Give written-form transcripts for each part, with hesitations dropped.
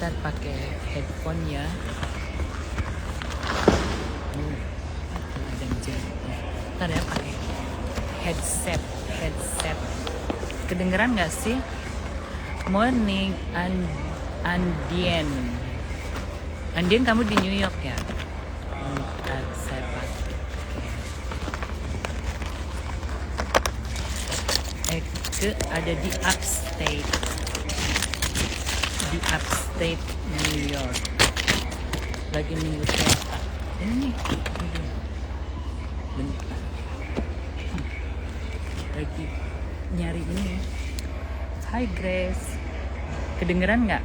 ntar pakai headphone ya. Ada jempol. Ntar ya pakai headset. Kedengeran nggak sih? Morning, Andien. Andien, kamu di New York ya? Ntar saya pakai. Eke ada di upstate. Di upstate New York. Lagi nunggu kereta. Ini bentar. Lagi nyari ini. Hai Grace, kedengeran nggak?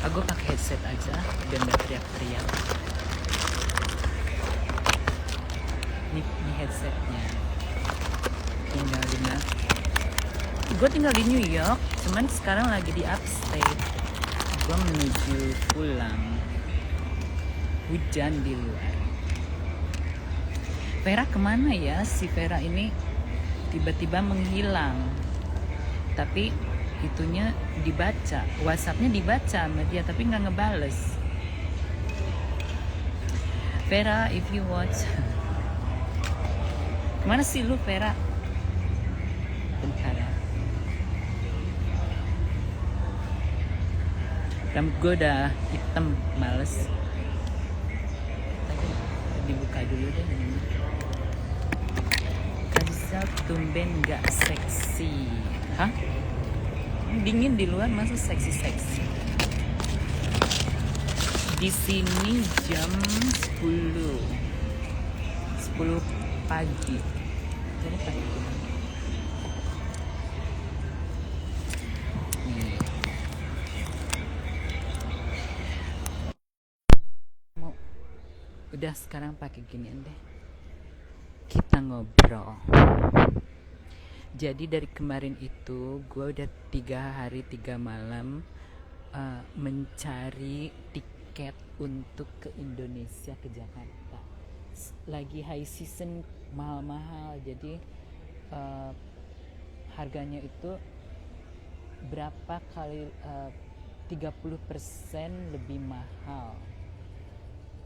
Aku pakai headset aja biar nggak teriak-teriak. Ini headsetnya. Gue tinggal di New York, cuman sekarang lagi di upstate. Gue menuju pulang. Hujan di luar. Vera kemana ya? Si Vera ini tiba-tiba menghilang. Tapi itunya dibaca, WhatsAppnya dibaca sama dia, tapi nggak ngebales. Vera, if you watch. Kemana sih lu, Vera? Bentar ya. Rambut gue udah hitam, males. Tadi dibuka dulu deh. Kaisa tumben gak seksi. Hah? Dingin di luar, masa seksi-seksi? Di sini jam 10 pagi. Jadi pagi. Udah sekarang pakai ginian deh. Kita ngobrol. Jadi dari kemarin itu gue udah 3 hari 3 malam mencari tiket untuk ke Indonesia, ke Jakarta. Lagi high season, mahal-mahal. Jadi harganya itu berapa kali 30% lebih mahal.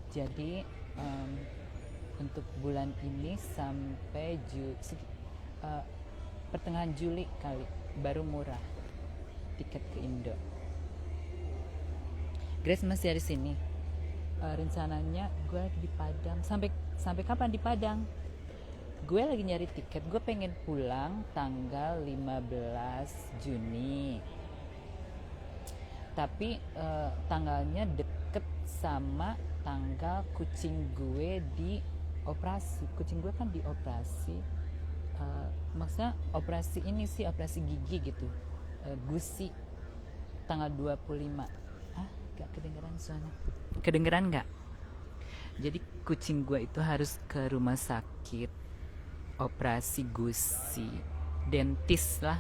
Jadi untuk bulan ini sampai pertengahan Juli kali baru murah tiket ke Indo. Grace masih ada di sini. Rencananya gue lagi di Padang. Sampai kapan di Padang? Gue lagi nyari tiket. Gue pengen pulang tanggal 15 Juni. Tapi tanggalnya deket sama tanggal kucing gue di operasi. Kucing gue kan di operasi. Maksudnya operasi ini sih, operasi gigi gitu, gusi, tanggal 25. Gak kedengeran suaranya? Kedengeran gak? Jadi kucing gue itu harus ke rumah sakit, operasi gusi, dentis lah,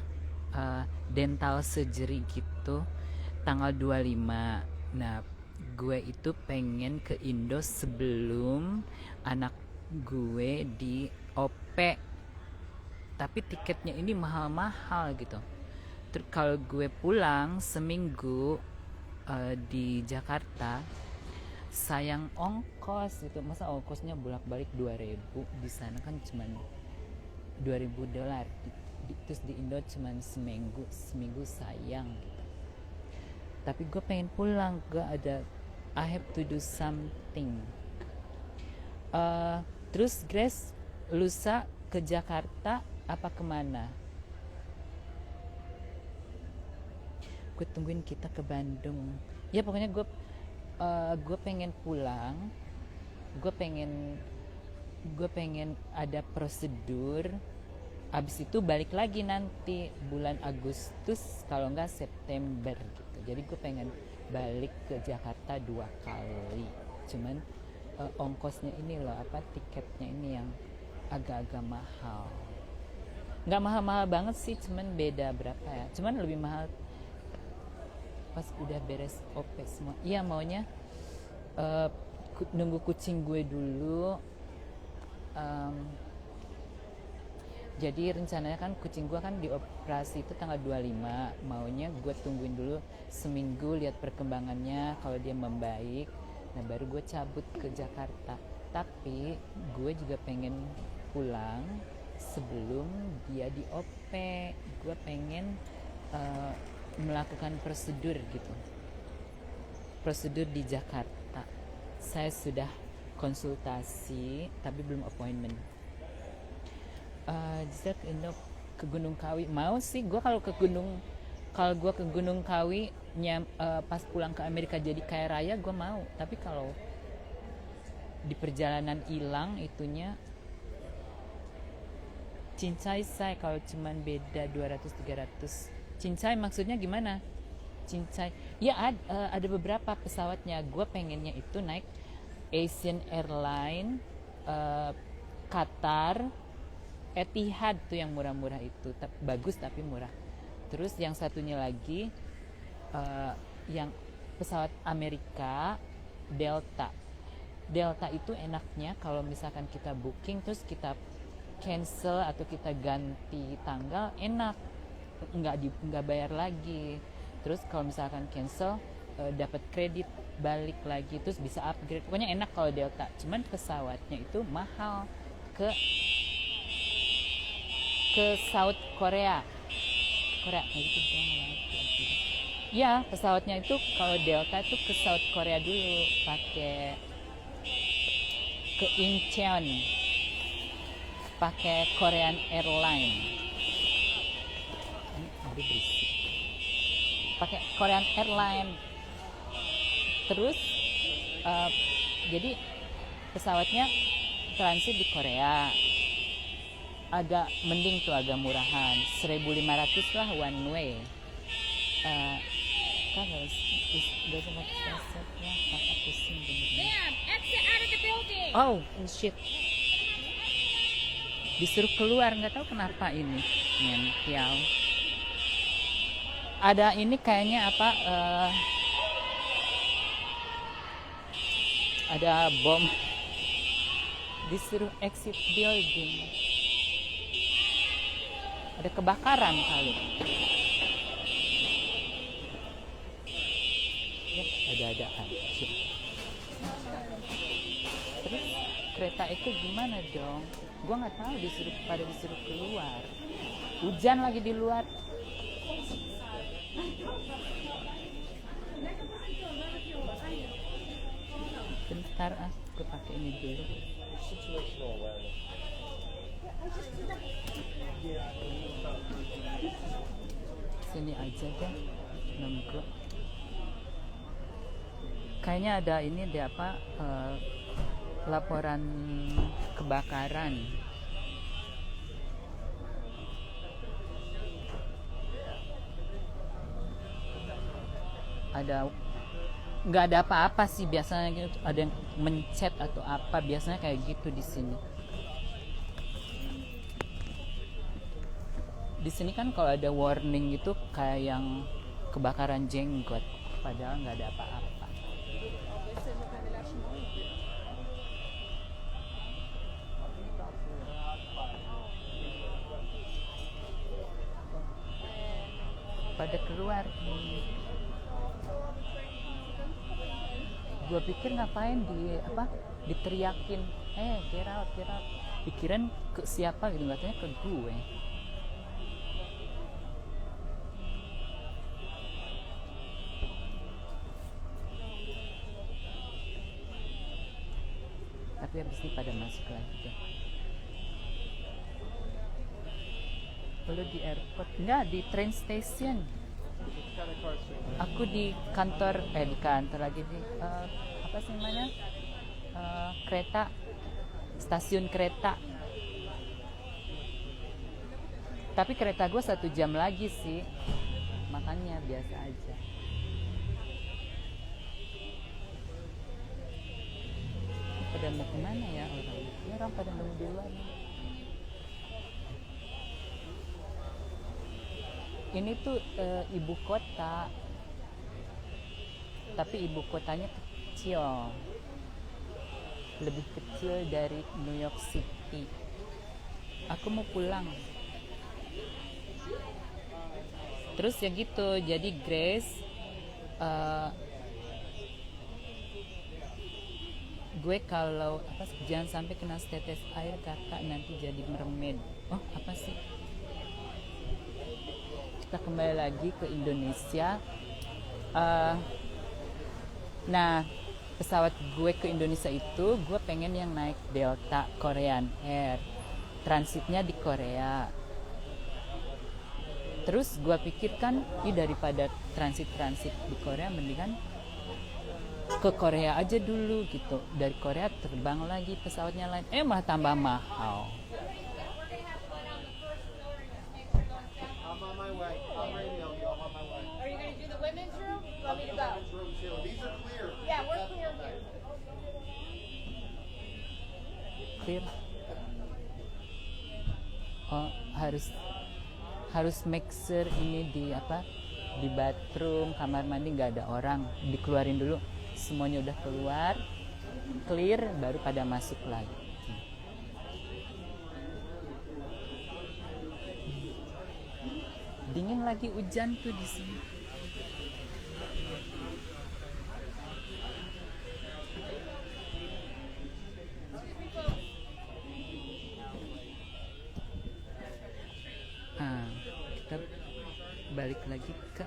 dental surgery gitu, tanggal 25. Nah, gue itu pengen ke Indo sebelum anak gue di OP. Tapi tiketnya ini mahal-mahal gitu. Terus kalau gue pulang seminggu di Jakarta, sayang ongkos gitu. Masa ongkosnya bolak-balik 2.000, di sana kan cuma $2.000. Terus di Indo cuma seminggu sayang gitu. Tapi gue pengen pulang, I have to do something. Terus Grace, lusa ke Jakarta apa kemana? Gue tungguin kita ke Bandung. Ya pokoknya gue pengen pulang. Gue pengen ada prosedur. Abis itu balik lagi nanti bulan Agustus, kalau enggak September gitu. Jadi gue pengen balik ke Jakarta 2 kali. Cuman ongkosnya ini loh, tiketnya ini yang agak-agak mahal. Nggak mahal-mahal banget sih, cuman beda berapa ya. Cuman lebih mahal pas udah beres OP semua. Iya, maunya nunggu kucing gue dulu Jadi rencananya kan kucing gue kan dioperasi itu tanggal 25. Maunya gue tungguin dulu seminggu lihat perkembangannya, kalau dia membaik, nah baru gue cabut ke Jakarta. Tapi gue juga pengen pulang sebelum dia di OP. Gue pengen melakukan prosedur gitu. Prosedur di Jakarta. Saya sudah konsultasi tapi belum appointment. Ke Gunung Kawi mau sih gue kalau gue ke Gunung Kawi pas pulang ke Amerika jadi kaya raya gue mau, tapi kalau di perjalanan hilang itunya cincai saya kalau cuman beda 200-300. Cincai maksudnya gimana? Cincai ya ada beberapa pesawatnya. Gue pengennya itu naik Asian Airlines, Qatar, Etihad tuh yang murah-murah itu, bagus tapi murah. Terus yang satunya lagi yang pesawat Amerika Delta. Delta itu enaknya kalau misalkan kita booking terus kita cancel atau kita ganti tanggal, enak, nggak bayar lagi. Terus kalau misalkan cancel dapat kredit balik lagi, terus bisa upgrade. Pokoknya enak kalau Delta. Cuman pesawatnya itu mahal ke South Korea gitu dong. Ya pesawatnya itu kalau Delta itu ke South Korea dulu, pakai ke Incheon, pakai Korean Airlines. Ada berisik. Pakai Korean Airlines. Terus jadi pesawatnya transit di Korea. Agak mending tuh, agak murahan, 1.500 lah one way. Kan harus kakak pusing bener. Oh shit, disuruh keluar, nggak tahu kenapa ini mental. Ada ini kayaknya apa, ada bom, disuruh exit building. Ada kebakaran kali ya, ada-adaan. Terus kereta itu gimana dong? Gua nggak tahu, disuruh keluar, hujan lagi di luar. Bentar gue pakai ini dulu. Sini aja deh, nunggu. Kayaknya ada ini deh apa, laporan kebakaran. Nggak ada apa-apa sih biasanya gitu, ada yang mencet atau apa, biasanya kayak gitu di sini. Di sini kan kalau ada warning gitu kayak yang kebakaran jenggot, padahal nggak ada apa-apa. Pada keluar. Gue pikir ngapain diteriakin, get out. Pikiran ke siapa gitu, katanya ke gue. Tapi habis ini pada masuk lagi deh. Lalu di airport, enggak, di train station. Aku di kantor lagi di apa sih namanya, kereta, stasiun kereta. Tapi kereta gue 1 jam lagi sih, makanya biasa aja. Pada mau kemana ya orang? Ya orang pada nunggu di luar. Ini tuh ibu kota, tapi ibu kotanya kecil, lebih kecil dari New York City. aku mau pulang. Terus ya gitu, jadi Grace, eh, gue kalau apa, jangan sampai kena setetes air kakak, nanti jadi mermaid. Oh apa sih, kita kembali lagi ke Indonesia. Eh, nah, pesawat gue ke Indonesia itu gue pengen yang naik Delta Korean Air, transitnya di Korea. Terus gue pikir kan, daripada transit di Korea, mendingan ke Korea aja dulu gitu. Dari Korea terbang lagi pesawatnya lain, malah tambah mahal. I'm on my way. I'll radio you. I'm on my way. Are you going to do the women's room? You want me to go? Room two. These are clear. Yeah, we're clear here. Clear. Oh, harus make sure ini di apa, di bathroom, kamar mandi nggak ada orang, dikeluarin dulu, semuanya udah keluar, clear, baru pada masuk lagi. Dingin lagi, hujan tuh di sini. Kita balik lagi ke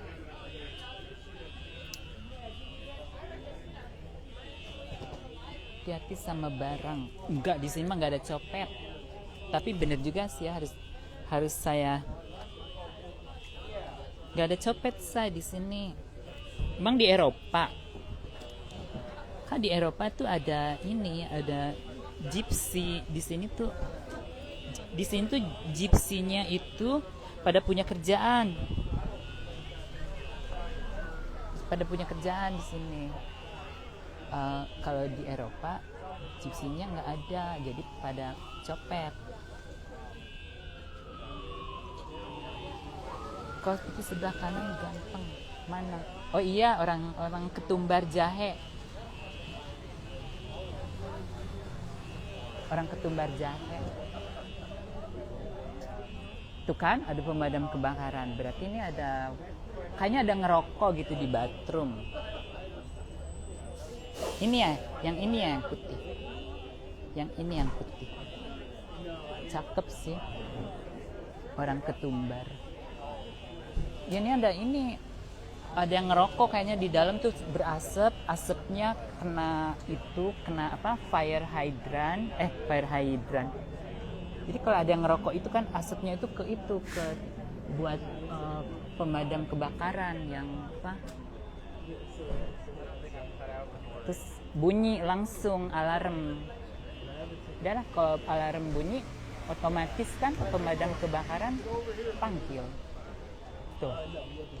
hati-hati sama barang. Enggak, di sini mah nggak ada copet. Tapi bener juga sih ya, harus saya, nggak ada copet saya di sini. Emang di Eropa? Kan di Eropa tuh ada ini, ada gypsy. Di sini tuh gypsy-nya itu pada punya kerjaan. Di sini. Kalau di Eropa gypsy-nya nggak ada, jadi pada copet. Kalau itu sebelah kanan gampang. Mana? Oh iya, orang ketumbar jahe. Orang ketumbar jahe. Tuh kan, ada pemadam kebakaran. Berarti ini kayaknya ada ngerokok gitu di bathroom. Ini ya, yang ini ya yang putih. Yang ini yang putih. Cakep sih. Orang ketumbar. Ya, ini ada yang ngerokok kayaknya di dalam tuh, berasap, asapnya kena apa, fire hydrant. Jadi kalau ada yang ngerokok itu kan asapnya itu ke buat pemadam kebakaran yang apa, terus bunyi langsung alarm. Udah lah, kalau alarm bunyi otomatis kan pemadam kebakaran panggil. Tuh,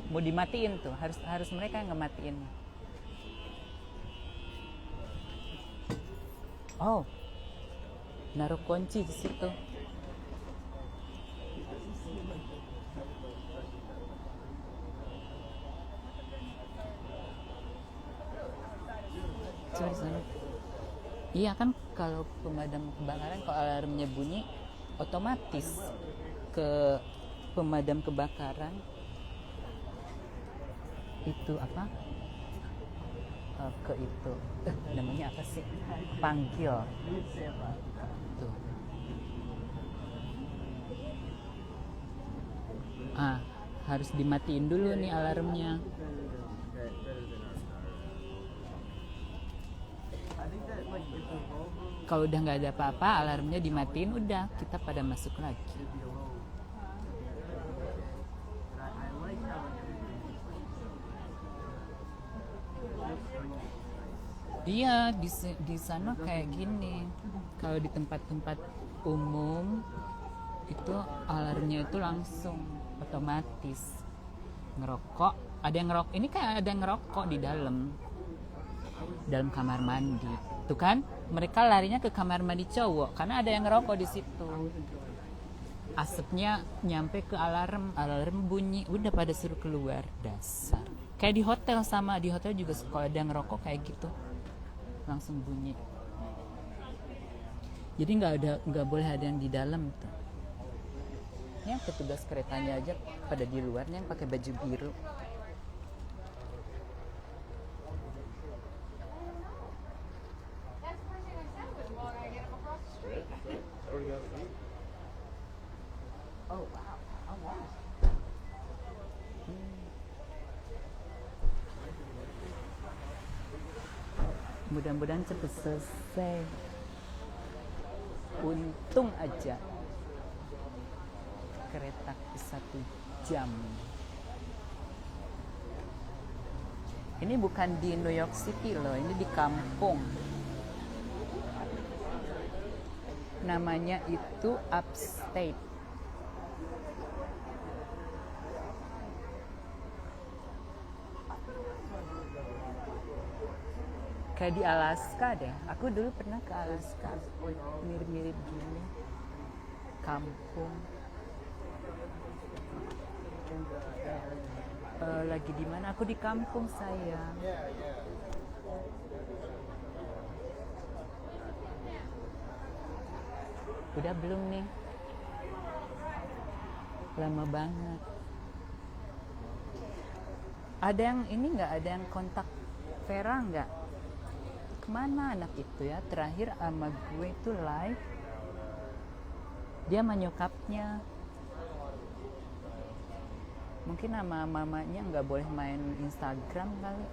mau dimatiin tuh, harus mereka yang ngematiin. Oh, naruh kunci di situ. Coba di sana. Iya kan, kalau pemadam kebakaran, kalau alarmnya bunyi otomatis ke pemadam kebakaran itu apa, ke itu namanya apa sih, panggil tuh. Harus dimatiin dulu nih alarmnya. Kalau udah nggak ada apa-apa, alarmnya dimatiin, udah kita pada masuk lagi. Iya, di sana kayak gini. Kalau di tempat-tempat umum itu alarmnya itu langsung otomatis. Ngerokok, ada yang ngerokok. Ini kayak ada yang ngerokok di dalam kamar mandi. Tuh kan, mereka larinya ke kamar mandi cowok karena ada yang ngerokok di situ. Asapnya nyampe ke alarm bunyi, udah pada suruh keluar. Dasar. Kayak di hotel juga kalau ada yang ngerokok kayak gitu. Langsung bunyi. Jadi nggak boleh ada yang di dalam tuh. Ini yang petugas keretanya aja pada di luarnya yang pakai baju biru. That's the first thing I said was, well, I get him across the street. Oh wow, oh wow. Mudah-mudahan cepet selesai. Untung aja kereta 1 jam. Ini bukan di New York City loh, ini di kampung. Namanya itu Upstate. Kayak di Alaska deh. Aku dulu pernah ke Alaska. Mirip-mirip gini. Kampung. Lagi di mana? Aku di kampung, sayang. Udah belum nih? Lama banget. Ada yang ini nggak? Ada yang kontak Vera nggak? Kemana anak itu ya? Terakhir sama gue itu live. Dia sama nyokapnya. Mungkin sama mamanya nggak boleh main Instagram kali.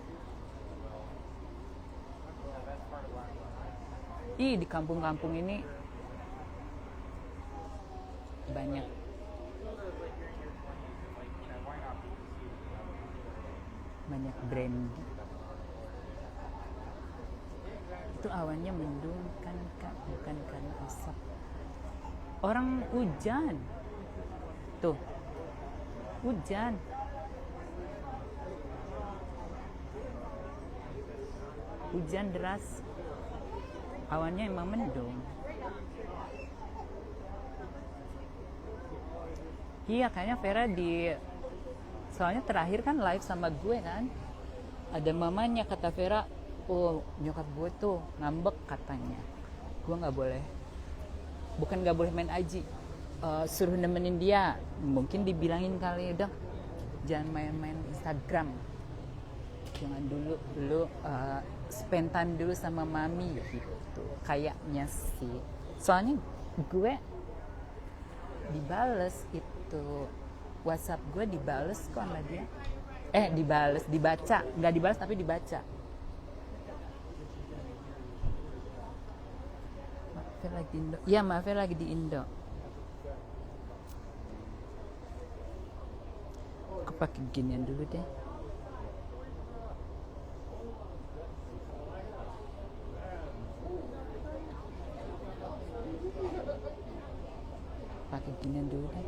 Ih, di kampung-kampung ini banyak brandy. Itu awannya mendung kan Kak, bukan karena asap. Orang hujan. Tuh. Hujan. Hujan deras. Awannya emang mendung. Iya, kayaknya Vera soalnya terakhir kan live sama gue kan. Ada mamanya, kata Vera, oh nyokap gue tuh ngambek katanya. Gue nggak boleh. Bukan nggak boleh main aji. Suruh nemenin dia. Mungkin dibilangin kali, udah jangan main-main Instagram. Jangan dulu spend time dulu sama mami gitu. Kayaknya sih. Soalnya gue dibales itu WhatsApp gue dibales kok sama dia. Dibaca. Nggak dibales tapi dibaca. Maafnya lagi di Indo. Iya, maafnya lagi di Indo. Aku pakai ginian dulu deh. Pakai ginian dulu deh.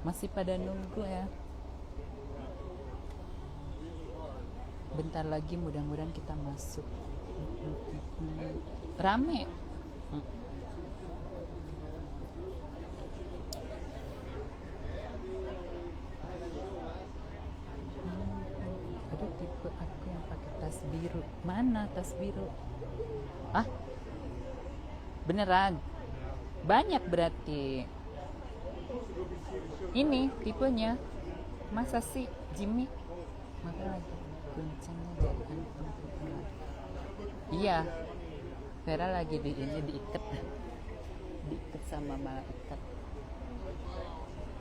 Masih pada nunggu ya. Bentar lagi mudah-mudahan kita masuk. Rame. Aduh, tipe aku yang pakai tas biru. Mana tas biru? Ah, beneran? Banyak berarti. Ini tipenya. Masa sih, Jimmy? Maka lagi goncangnya dari anak-anak. Iya, Vera lagi diikat sama malaikat.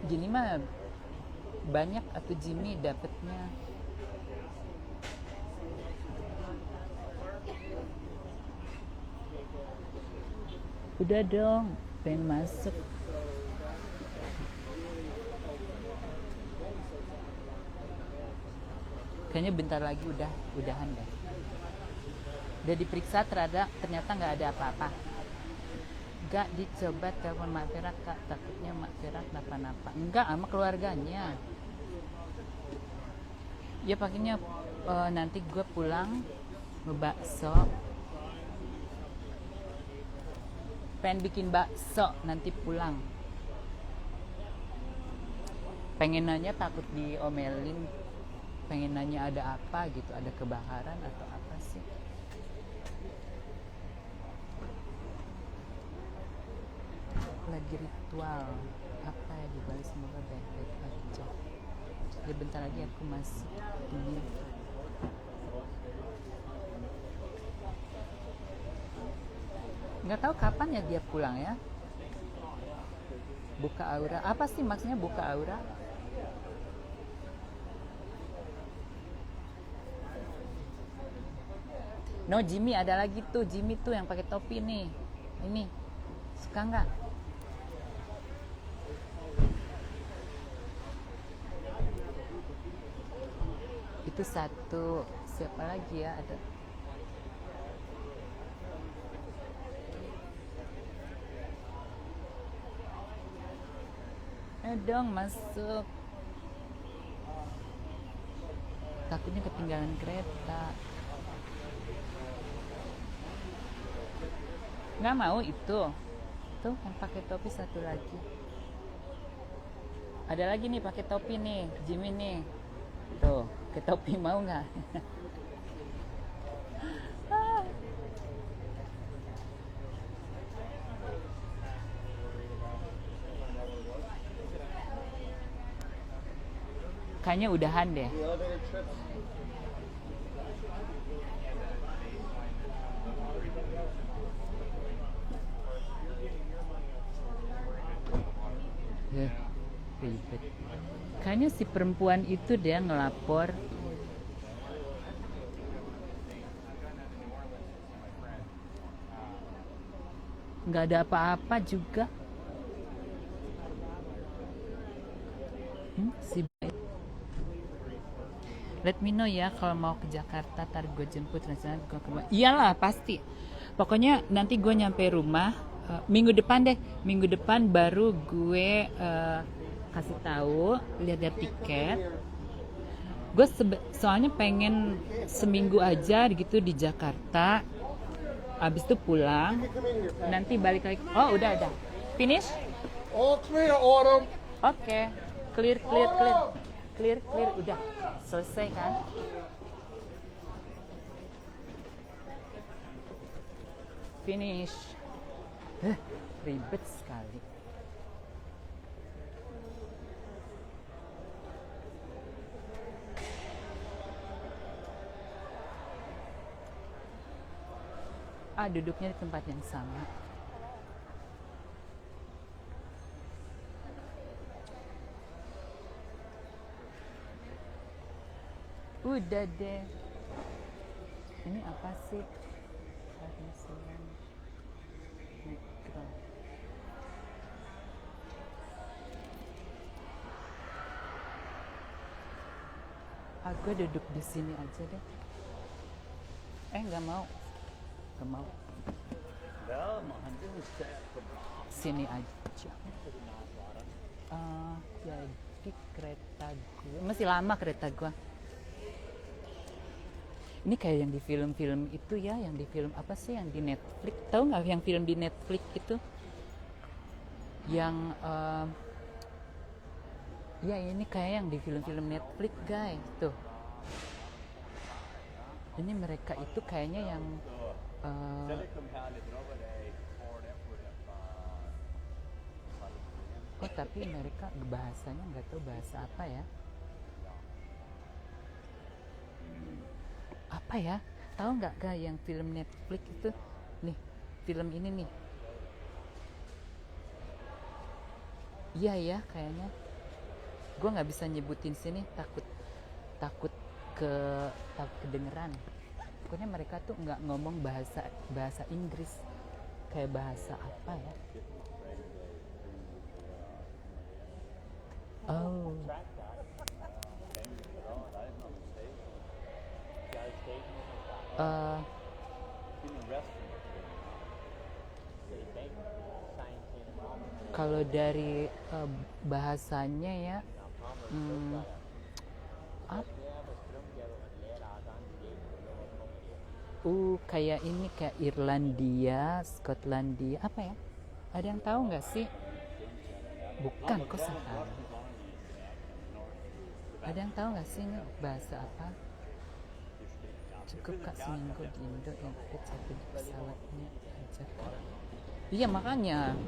Gini mah banyak atau Jimmy dapetnya. Udah dong, pengen masuk. Kayaknya bentar lagi udahan deh. Udah diperiksa ternyata nggak ada apa-apa. Nggak dicoba telepon Mak Vera, Kak, takutnya Mak Vera kenapa-napa. Enggak, sama keluarganya. Ya pakainya nanti gue pulang ngebakso. Pengen bikin bakso nanti pulang. Pengen nanya takut diomelin. Pengen nanya ada apa gitu, ada kebakaran atau apa sih. lagi ritual apa ya di Bali, semoga baik-baik aja. Ya bentar lagi aku masuk ini. Nggak tahu kapan ya dia pulang ya. Buka aura, apa sih maksudnya buka aura? No, Jimmy ada lagi tuh, Jimmy tuh yang pakai topi nih. Ini suka nggak? Itu satu. Siapa lagi ya? Ada. Dong masuk. Takutnya ketinggalan kereta. Nggak mau itu. Tuh yang pakai topi satu lagi. Ada lagi nih pakai topi nih, Jimmy nih. Tuh, ke topi mau nggak? Kayaknya udahan deh. The elevator trip. Ribet. Kayaknya si perempuan itu dia ngelapor. Nggak ada apa-apa juga. Si baik. Let me know ya kalau mau ke Jakarta, tar gue jemput rencana gue iyalah pasti. Pokoknya nanti gue nyampe rumah minggu depan deh. Minggu depan baru gue kasih tahu, lihat tiket. Gue soalnya pengen seminggu aja gitu di Jakarta. Abis itu pulang, nanti balik lagi. Oh udah. Finish? All clear, Autumn. Oke. Clear. Udah selesai kan? Finish. Ribet sekali. Duduknya di tempat yang sama. Udah deh. Ini apa sih? Mikro. Gue duduk di sini aja deh. Nggak mau. Sini aja. Jadi kereta gue masih lama kereta gue. Ini kayak yang di film-film itu ya, yang di film apa sih yang di Netflix? Tahu nggak yang film di Netflix itu? Yang ya ini kayak yang di film-film Netflix guys tuh. Ini mereka itu kayaknya yang tapi mereka bahasanya nggak tahu bahasa apa ya. Apa ya? Tahu nggak guys yang film Netflix itu? Nih, film ini nih. Iya ya kayaknya. Gue nggak bisa nyebutin sini, takut kedengeran. Pokoknya mereka tuh nggak ngomong bahasa Inggris, kayak bahasa apa ya? Oh. Kalau dari bahasanya ya, kayak ini kayak Irlandia, Skotlandia, apa ya? Ada yang tahu nggak sih? Bukan, kok salah. Ada yang tahu nggak sih ini bahasa apa? Cukup kak seminggu di Indo yang satu di pesawatnya aja kak. Iya makanya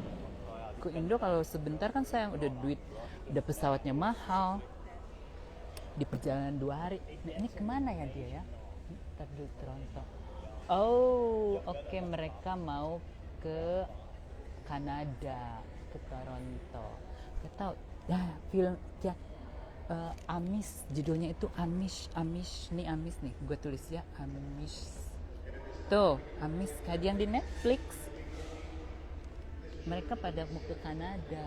ke Indo kalau sebentar kan sayang, udah duit, udah pesawatnya mahal, di perjalanan 2 hari. Nah, ini kemana ya dia ya? Ntar dulu, Toronto. Oh, oke, mereka mau ke Kanada, ke Toronto. Gak tahu. Nah, film ya, Amish, judulnya itu Amish nih, Amish nih, gue tulis ya, Amish. Tuh, Amish kayak yang di Netflix. Mereka pada mau ke Kanada.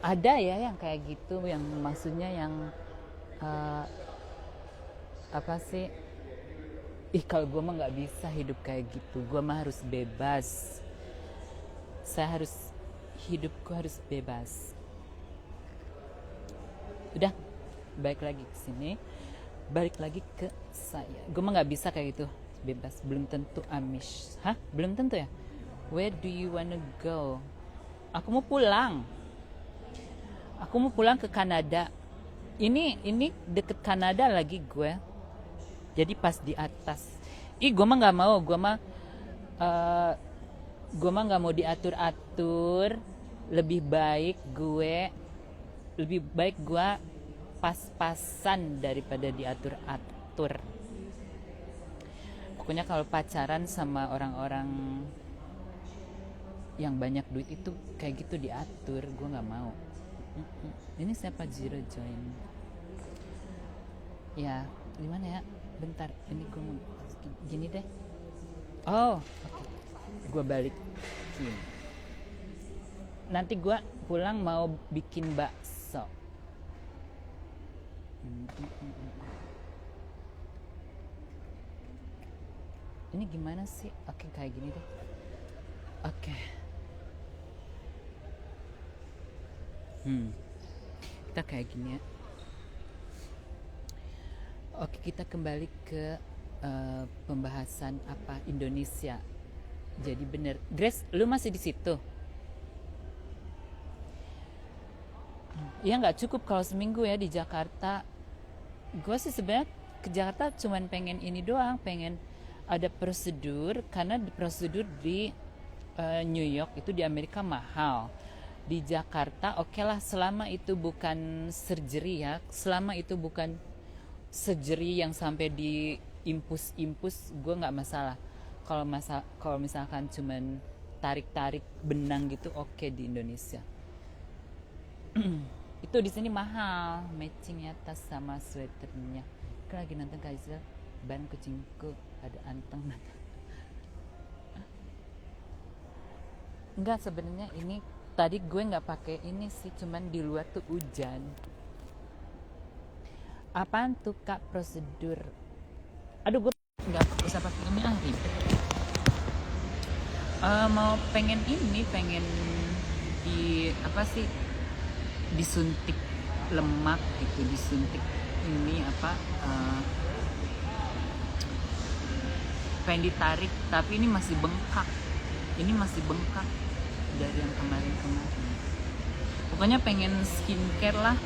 Ada ya yang kayak gitu, yang maksudnya yang apa sih? Kalau gue mah nggak bisa hidup kayak gitu. Gue mah harus bebas. Hidupku harus bebas. Udah, balik lagi ke sini. Balik lagi ke saya. Gue mah nggak bisa kayak gitu, bebas. Belum tentu Amish. Hah? Belum tentu ya? Where do you wanna go? Aku mau pulang. Aku mau pulang ke Kanada. Ini deket Kanada lagi gue. Jadi pas di atas. Gue mah nggak mau. Gue mah nggak mau diatur-atur. Lebih baik gue pas-pasan daripada diatur-atur. Pokoknya kalau pacaran sama orang-orang yang banyak duit itu kayak gitu diatur, gue nggak mau. Ini siapa? Zero join. Ya, gimana ya? Bentar, ini gue mau gini deh. Oh, oke. Gue balik sini. Nanti gue pulang mau bikin bakso. Ini gimana sih? Oke, kayak gini deh. Oke. Kita kayak gini ya. Oke, kita kembali ke pembahasan apa Indonesia. Jadi bener, Grace, lu masih di situ? Ya nggak cukup kalau seminggu ya di Jakarta. Gue sih sebenarnya ke Jakarta cuman pengen ini doang, pengen ada prosedur, karena prosedur di New York itu di Amerika mahal. Di Jakarta oke lah, selama itu bukan surgery ya, selama itu bukan surgery yang sampai di impus gue nggak masalah. Kalau misalkan cuman tarik benang gitu, oke di Indonesia. Itu di sini mahal, matchingnya tas sama sweaternya. Kan lagi nonton Kaiser, ban kucingku ada anteng. Enggak, sebenarnya ini tadi gue nggak pakai ini sih, cuman di luar tuh hujan. Apaan tuh Kak prosedur? Aduh, gue nggak bisa pakai ini, ribet. Mau pengen di apa sih, disuntik lemak gitu, disuntik ini apa, pengen ditarik, tapi ini masih bengkak dari yang kemarin. Pokoknya pengen skincare lah,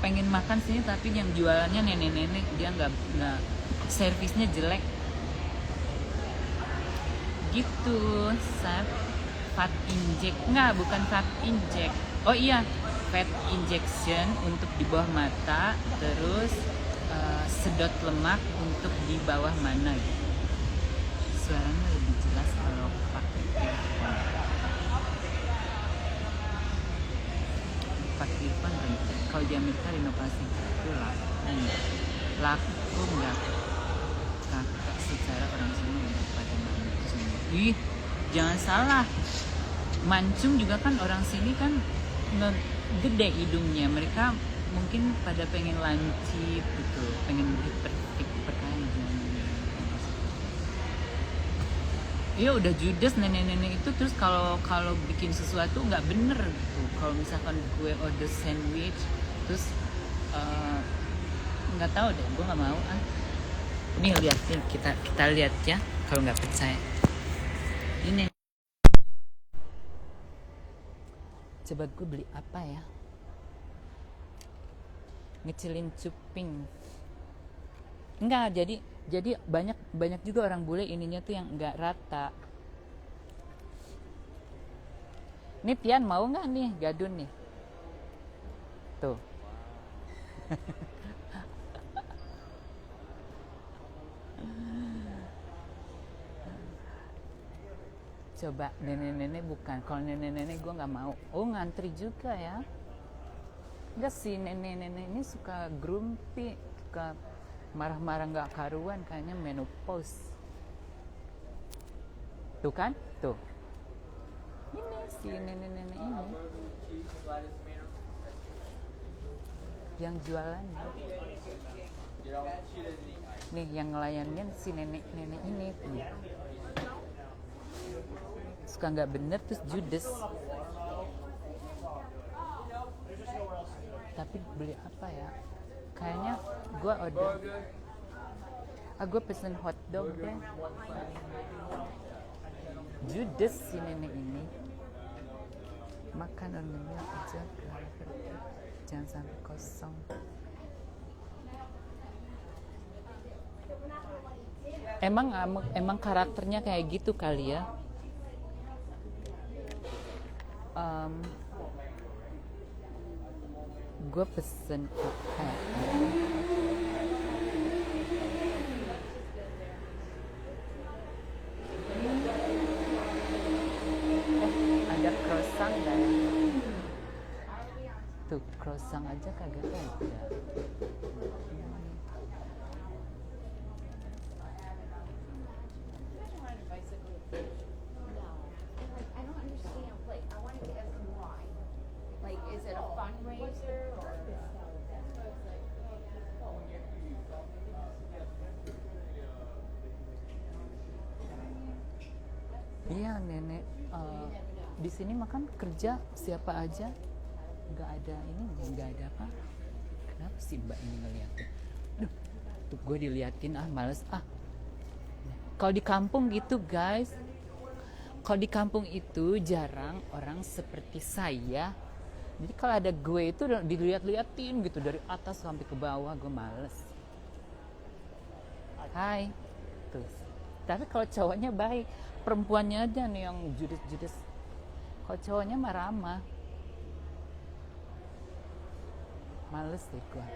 pengen makan sini tapi yang jualannya nenek-nenek, dia nggak servisnya jelek gitu. Fat inject, bukan fat inject, oh iya, fat injection untuk di bawah mata, terus sedot lemak untuk di bawah mana gitu. Suaranya lebih jelas kalau pakai earphone. Pakai earphone ribet. Kalau di Amerika renovasi itu laku nggak kakak secara orang sini udah pada mancung. Jangan salah, mancung juga kan orang sini kan gede hidungnya. Mereka mungkin pada pengen lancip gitu, pengen perkaya. Iya, udah judes nenek-nenek itu. Terus kalau bikin sesuatu nggak bener gitu. Kalau misalkan gue order sandwich terus nggak tahu deh, gue nggak mau Ini lihat nih, kita lihat ya, kalau nggak percaya. Ini coba gue beli apa ya, ngecilin cuping. Enggak, jadi banyak banyak juga orang bule ininya tuh yang enggak rata. Nih Pian mau nggak nih gadun nih? Tuh. Coba nenek-nenek bukan. Kalau nenek-nenek gue nggak mau. Oh ngantri juga ya. Enggak sih, nenek-nenek ini suka grumpy, suka marah-marah nggak karuan, kayaknya menopause. Tuh kan? Tuh. Ini si nenek-nenek ini yang jualan. Nih yang ngelayanin si nenek-nenek ini. Suka nggak bener terus judes. Tapi beli apa ya? Kayaknya gue order. Gue pesen hotdog deh. Judes si nenek ini. Makan orangnya aja, jangan sampai kosong. Emang karakternya kayak gitu kali ya. Gue pesen apa? Ada croissant nggak ya? Tuh croissant aja kagak ada. I don't understand. Like, I wanted to ask them why. Like, is it a fundraiser or? Iya nenek. Di sini makan kerja siapa aja, nggak ada ini, nggak ada apa. Kenapa sih mbak ini ngeliatin? Duh, tuh gue diliatin males Kalau di kampung gitu guys, kalau di kampung itu jarang orang seperti saya. Jadi kalau ada gue itu dilihat-liatin gitu dari atas sampai ke bawah, gue males. Hai, tuh. Tapi kalau cowoknya baik, perempuannya aja nih yang judes-judes. Kalau cowoknya mah ramah. Males deh gue.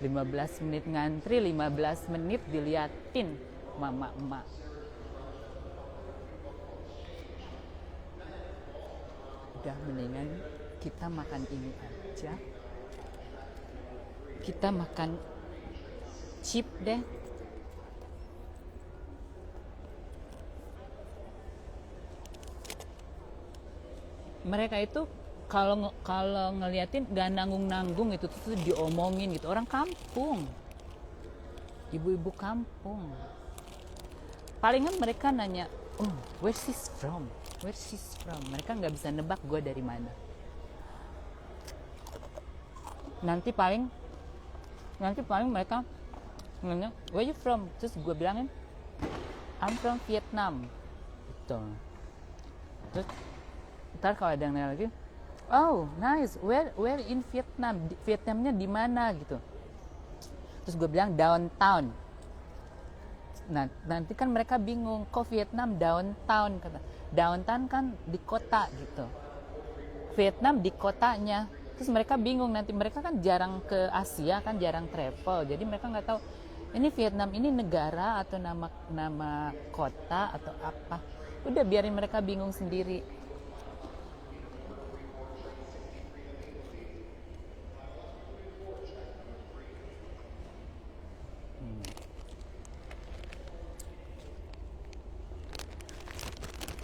15 menit ngantri, 15 menit diliatin mama emak. Udah mendingan kita makan ini aja. Kita makan chip deh. Mereka itu kalau ngeliatin gak nanggung itu tuh diomongin gitu, orang kampung, ibu-ibu kampung. Palingan mereka nanya, oh where she's from, mereka nggak bisa nebak gue dari mana. Nanti paling mereka nanya where you from, terus gue bilangin I'm from Vietnam gitu. Terus ntar kalau ada yang nanya lagi, oh nice, where in Vietnam, Vietnamnya di mana gitu. Terus gue bilang downtown. Nah nanti kan mereka bingung, kok Vietnam downtown, kata downtown kan di kota gitu, Vietnam di kotanya. Terus mereka bingung, nanti mereka kan jarang ke Asia, kan jarang travel, jadi mereka nggak tahu ini Vietnam ini negara atau nama kota atau apa. Udah biarin mereka bingung sendiri.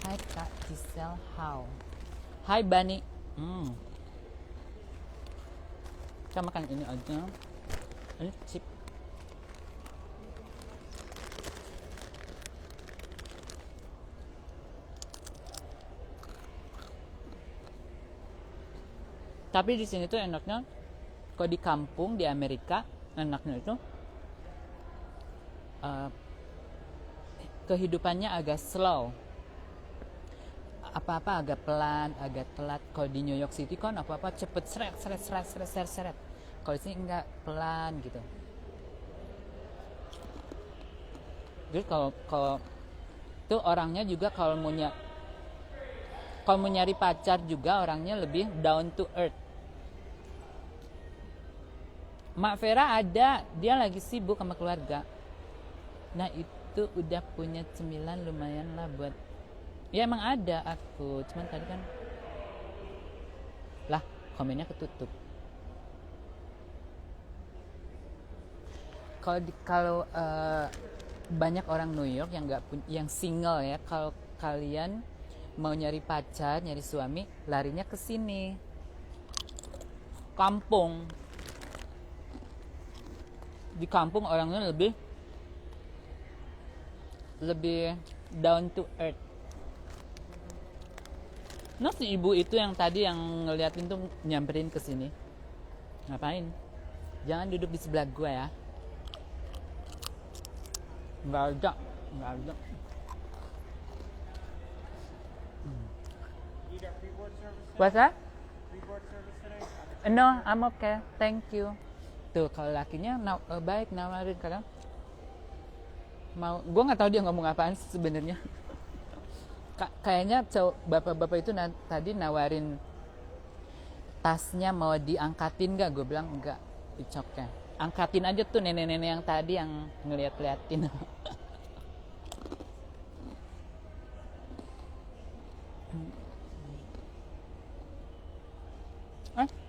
Hai Kak Giselle, how? Hai Bani. Kita makan ini aja. Ini chip. Tapi di sini tuh enaknya, kalau di kampung di Amerika enaknya itu kehidupannya agak slow. Apa-apa agak pelan, agak telat. Kalau di New York City kan apa-apa cepet seret. Kalau di sini enggak, pelan gitu. Terus kalau kalau tuh orangnya juga kalau mau nyari pacar juga orangnya lebih down to earth. Mak Vera ada, dia lagi sibuk sama keluarga. Nah itu udah punya cemilan lumayan lah buat. Ya emang ada aku, cuman tadi kan lah komennya ketutup. Kalau banyak orang New York yang yang single ya, kalau kalian mau nyari pacar, nyari suami, larinya ke sini. Kampung. Di kampung orangnya lebih down to earth. Nah si ibu itu yang tadi yang ngeliatin tuh nyamperin ke sini. Ngapain? Jangan duduk di sebelah gua ya. Nggak ada. Need our pre-board service today? What's that? Pre-board service today? No, I'm okay. Thank you. Tuh kalau lakinya baik nawarin kadang mau, gue nggak tahu dia ngomong apaan sebenarnya. Kayaknya bapak-bapak itu tadi nawarin tasnya mau diangkatin nggak? Gue bilang enggak, dicoknya. Angkatin aja tuh nenek-nenek yang tadi yang ngeliat-liatin.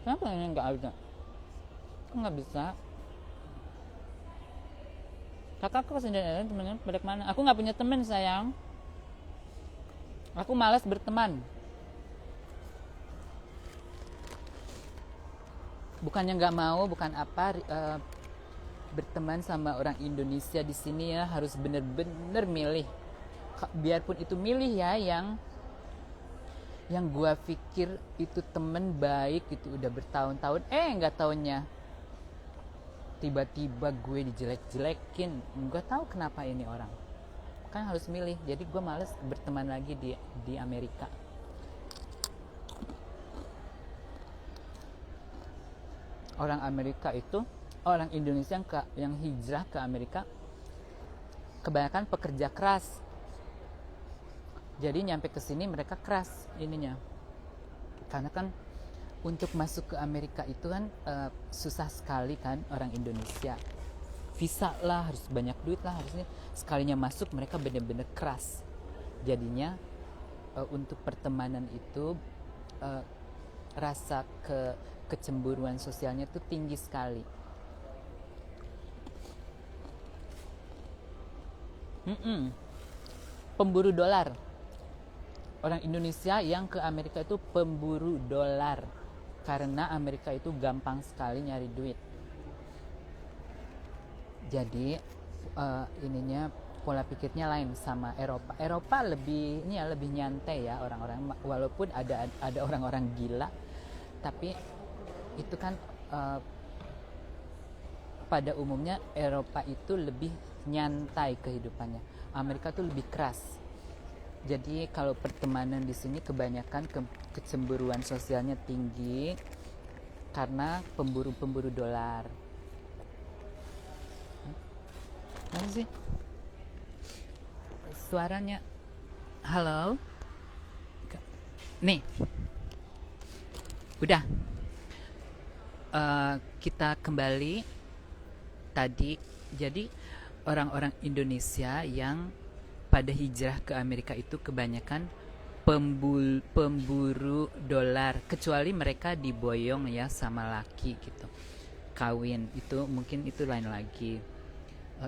Kenapa ini nggak ada? Kok nggak bisa? Kakakku kesendirian, temennya pada kemana? Aku nggak punya temen sayang. Aku malas berteman. Bukannya nggak mau, bukan apa, berteman sama orang Indonesia di sini ya harus bener-bener milih. Biarpun itu milih ya yang gua pikir itu temen baik itu udah bertahun-tahun, nggak taunya tiba-tiba gue dijelek-jelekin. Gue tahu kenapa ini orang kan harus milih, jadi gue males berteman lagi di Amerika. Orang Amerika itu, orang Indonesia yang hijrah ke Amerika kebanyakan pekerja keras, jadi nyampe ke sini mereka keras ininya, karena kan untuk masuk ke Amerika itu kan susah sekali kan orang Indonesia. Visa lah, harus banyak duit lah, harusnya sekalinya masuk mereka benar-benar keras. Jadinya untuk pertemanan itu rasa kecemburuan sosialnya tuh tinggi sekali. Pemburu dolar. Orang Indonesia yang ke Amerika itu pemburu dolar. Karena Amerika itu gampang sekali nyari duit. Jadi ininya pola pikirnya lain sama Eropa. Eropa lebih nyantai ya orang-orang, walaupun ada orang-orang gila, tapi itu kan pada umumnya Eropa itu lebih nyantai kehidupannya. Amerika tuh lebih keras. Jadi kalau pertemanan di sini kebanyakan kecemburuan sosialnya tinggi karena pemburu dolar. Mana sih suaranya? Halo? Nih, udah. Kita kembali tadi. Jadi orang-orang Indonesia yang pada hijrah ke Amerika itu kebanyakan pemburu dolar, kecuali mereka diboyong ya sama laki gitu, kawin, itu mungkin itu lain lagi.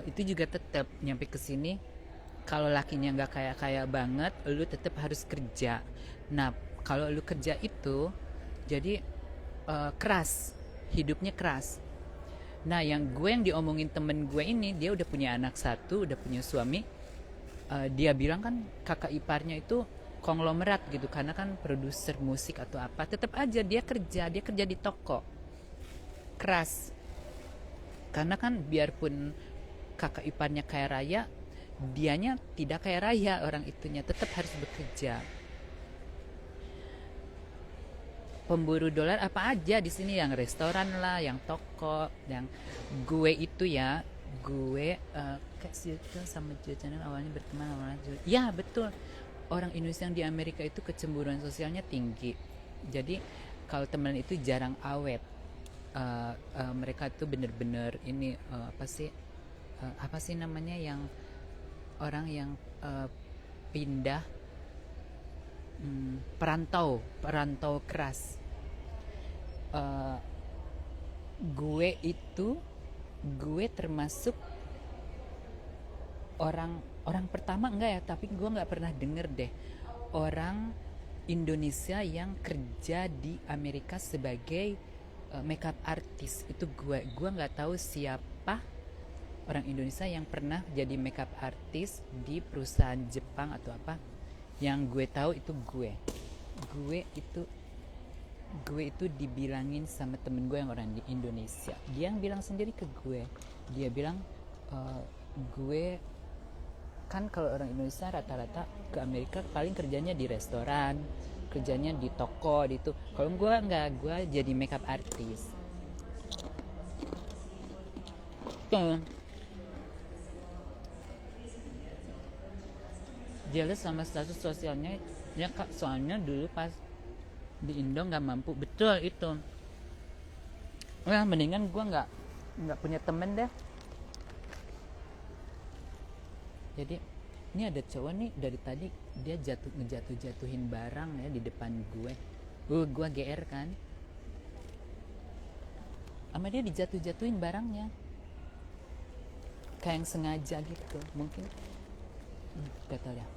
Itu juga tetap nyampe ke sini kalau lakinya nggak kaya banget, lu tetap harus kerja. Nah kalau lu kerja itu jadi keras, hidupnya keras. Nah yang diomongin temen gue ini, dia udah punya anak satu, udah punya suami. Dia bilang kan kakak iparnya itu konglomerat gitu, karena kan produser musik atau apa, tetap aja dia kerja di toko keras, karena kan biarpun kakak iparnya kaya raya, dianya tidak kaya raya, orang itunya tetap harus bekerja. Pemburu dolar apa aja di sini, yang restoran lah, yang toko, yang gue itu ya, gue kayak Siuke sama Joe Chandler awalnya berteman awalnya ya betul, orang Indonesia yang di Amerika itu kecemburuan sosialnya tinggi, jadi kalau teman itu jarang awet. Mereka tuh bener-bener ini apa sih namanya yang orang yang pindah perantau keras. Gue termasuk orang pertama enggak ya, tapi gue nggak pernah denger deh orang Indonesia yang kerja di Amerika sebagai makeup artist. Itu gue nggak tahu siapa orang Indonesia yang pernah jadi makeup artist di perusahaan Jepang atau apa. Yang gue tahu itu gue itu dibilangin sama temen gue yang orang di Indonesia. Dia yang bilang sendiri ke gue, dia bilang gue kan kalau orang Indonesia rata-rata ke Amerika paling kerjanya di restoran, kerjanya di toko gitu. Kalau gue enggak, gue jadi makeup artist. Jelas sama status sosialnya ya kak, soalnya dulu pas di Indo nggak mampu, betul itu. Nah, mendingan gue nggak punya temen deh. Jadi ini ada cowok nih dari tadi dia ngejatuhin barang ya di depan gue. Gue GR kan. Sama dia dijatuhin barangnya. Kayak yang sengaja gitu, mungkin. Gak tau ya.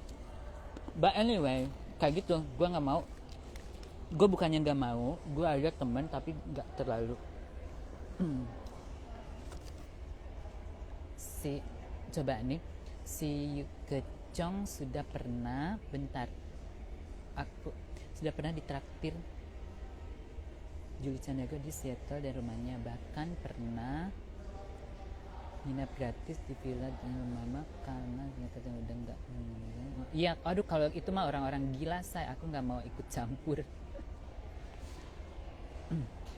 But anyway, kayak gitu. Gue nggak mau. Gue bukannya nggak mau, gue ada teman tapi nggak terlalu. Coba nih. Si Yuke Chong sudah pernah aku sudah pernah ditraktir Julie Chandrago di Seattle dan rumahnya, bahkan pernah nginap gratis di villa dengan mama karena ternyata udah enggak. Iya, aduh kalau itu mah orang-orang gila, aku nggak mau ikut campur.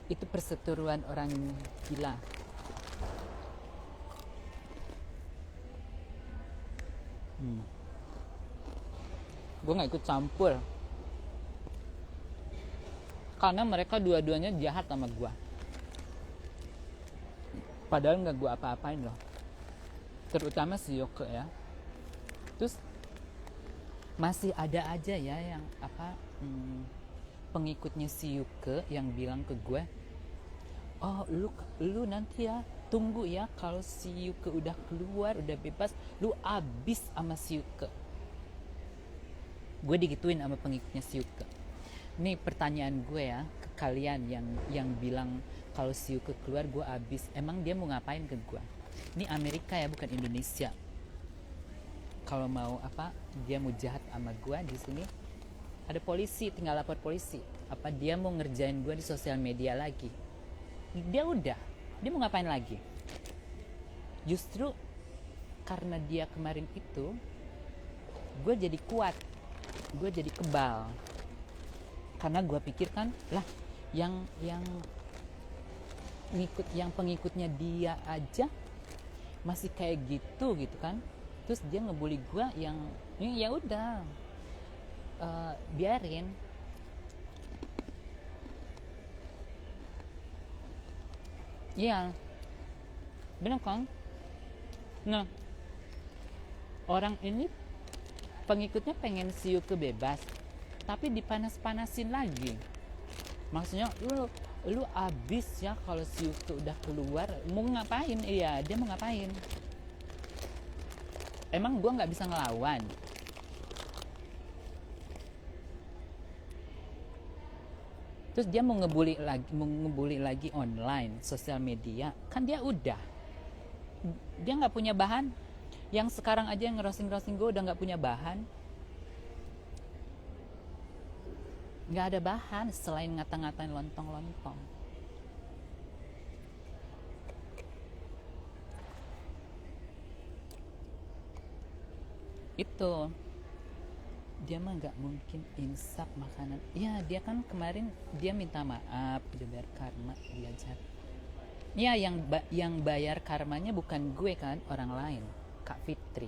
Itu perseteruan orang gila. Gue gak ikut campur karena mereka dua-duanya jahat sama gue, padahal gak gue apa-apain loh, terutama si Yoke ya. Terus masih ada aja ya yang pengikutnya si Yoke yang bilang ke gue, oh lu nanti ya tunggu ya, kalau si Yuke udah keluar, udah bebas, lu abis sama si Yuke. Gue digituin sama pengikutnya si Yuke. Nih pertanyaan gue ya ke kalian yang bilang kalau si Yuke keluar gue abis, emang dia mau ngapain ke gue? Ini Amerika ya, bukan Indonesia. Kalau mau dia mau jahat sama gue di sini, ada polisi, tinggal lapor polisi. Apa dia mau ngerjain gue di sosial media lagi? Dia mau ngapain lagi? Justru karena dia kemarin itu, gue jadi kuat, gue jadi kebal, karena gue pikirkan lah yang pengikutnya dia aja masih kayak gitu kan, terus dia ngebully gue yang ya udah biarin. Iya, benar kan? Nah, orang ini pengikutnya pengen si Yuke bebas, tapi dipanas-panasin lagi. Maksudnya lu abis ya kalau si Yuke udah keluar, mau ngapain? Iya, dia mau ngapain? Emang gue nggak bisa ngelawan? Terus dia mau ngebully lagi online, sosial media, kan dia nggak punya bahan. Yang sekarang aja yang ngerosting gue udah nggak punya bahan, nggak ada bahan selain ngata-ngatain lontong. Itu dia mah nggak mungkin insaf makanan. Ya dia kan kemarin dia minta maaf, dia bayar karma, diajar. Ya yang bayar karmanya bukan gue kan, orang lain. Kak Fitri.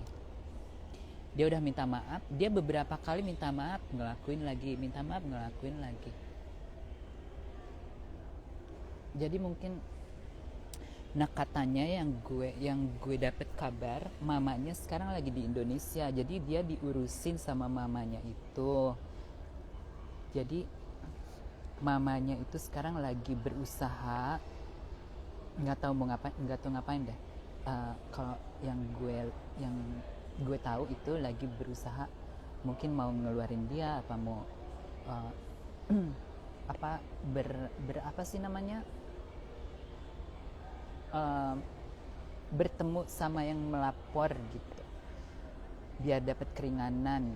Dia udah minta maaf, dia beberapa kali minta maaf, ngelakuin lagi, minta maaf, ngelakuin lagi. Jadi mungkin, nah katanya yang gue dapet kabar, mamanya sekarang lagi di Indonesia, jadi dia diurusin sama mamanya itu. Jadi mamanya itu sekarang lagi berusaha, nggak tahu ngapain deh. Kalau yang gue tahu itu lagi berusaha, mungkin mau ngeluarin dia, apa mau apa sih namanya, bertemu sama yang melapor gitu, biar dapat keringanan.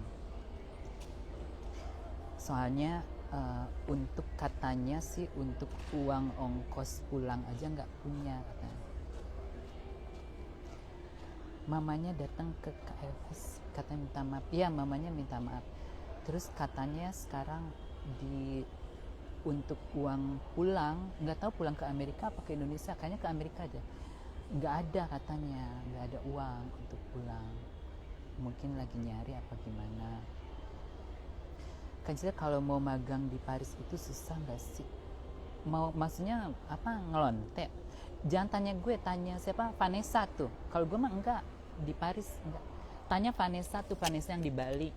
Soalnya untuk katanya sih untuk uang ongkos pulang aja nggak punya katanya. Mamanya datang ke KFS, katanya minta maaf. Iya, mamanya minta maaf. Terus katanya sekarang untuk uang pulang, nggak tahu pulang ke Amerika apa ke Indonesia, kayaknya ke Amerika aja. Nggak ada katanya, nggak ada uang untuk pulang. Mungkin lagi nyari apa gimana. Kan kalau mau magang di Paris itu susah nggak sih? Maksudnya apa, ngelontek? Jangan tanya gue, tanya siapa, Vanessa tuh. Kalau gue mah enggak, di Paris enggak. Tanya Vanessa tuh, Vanessa yang di Bali.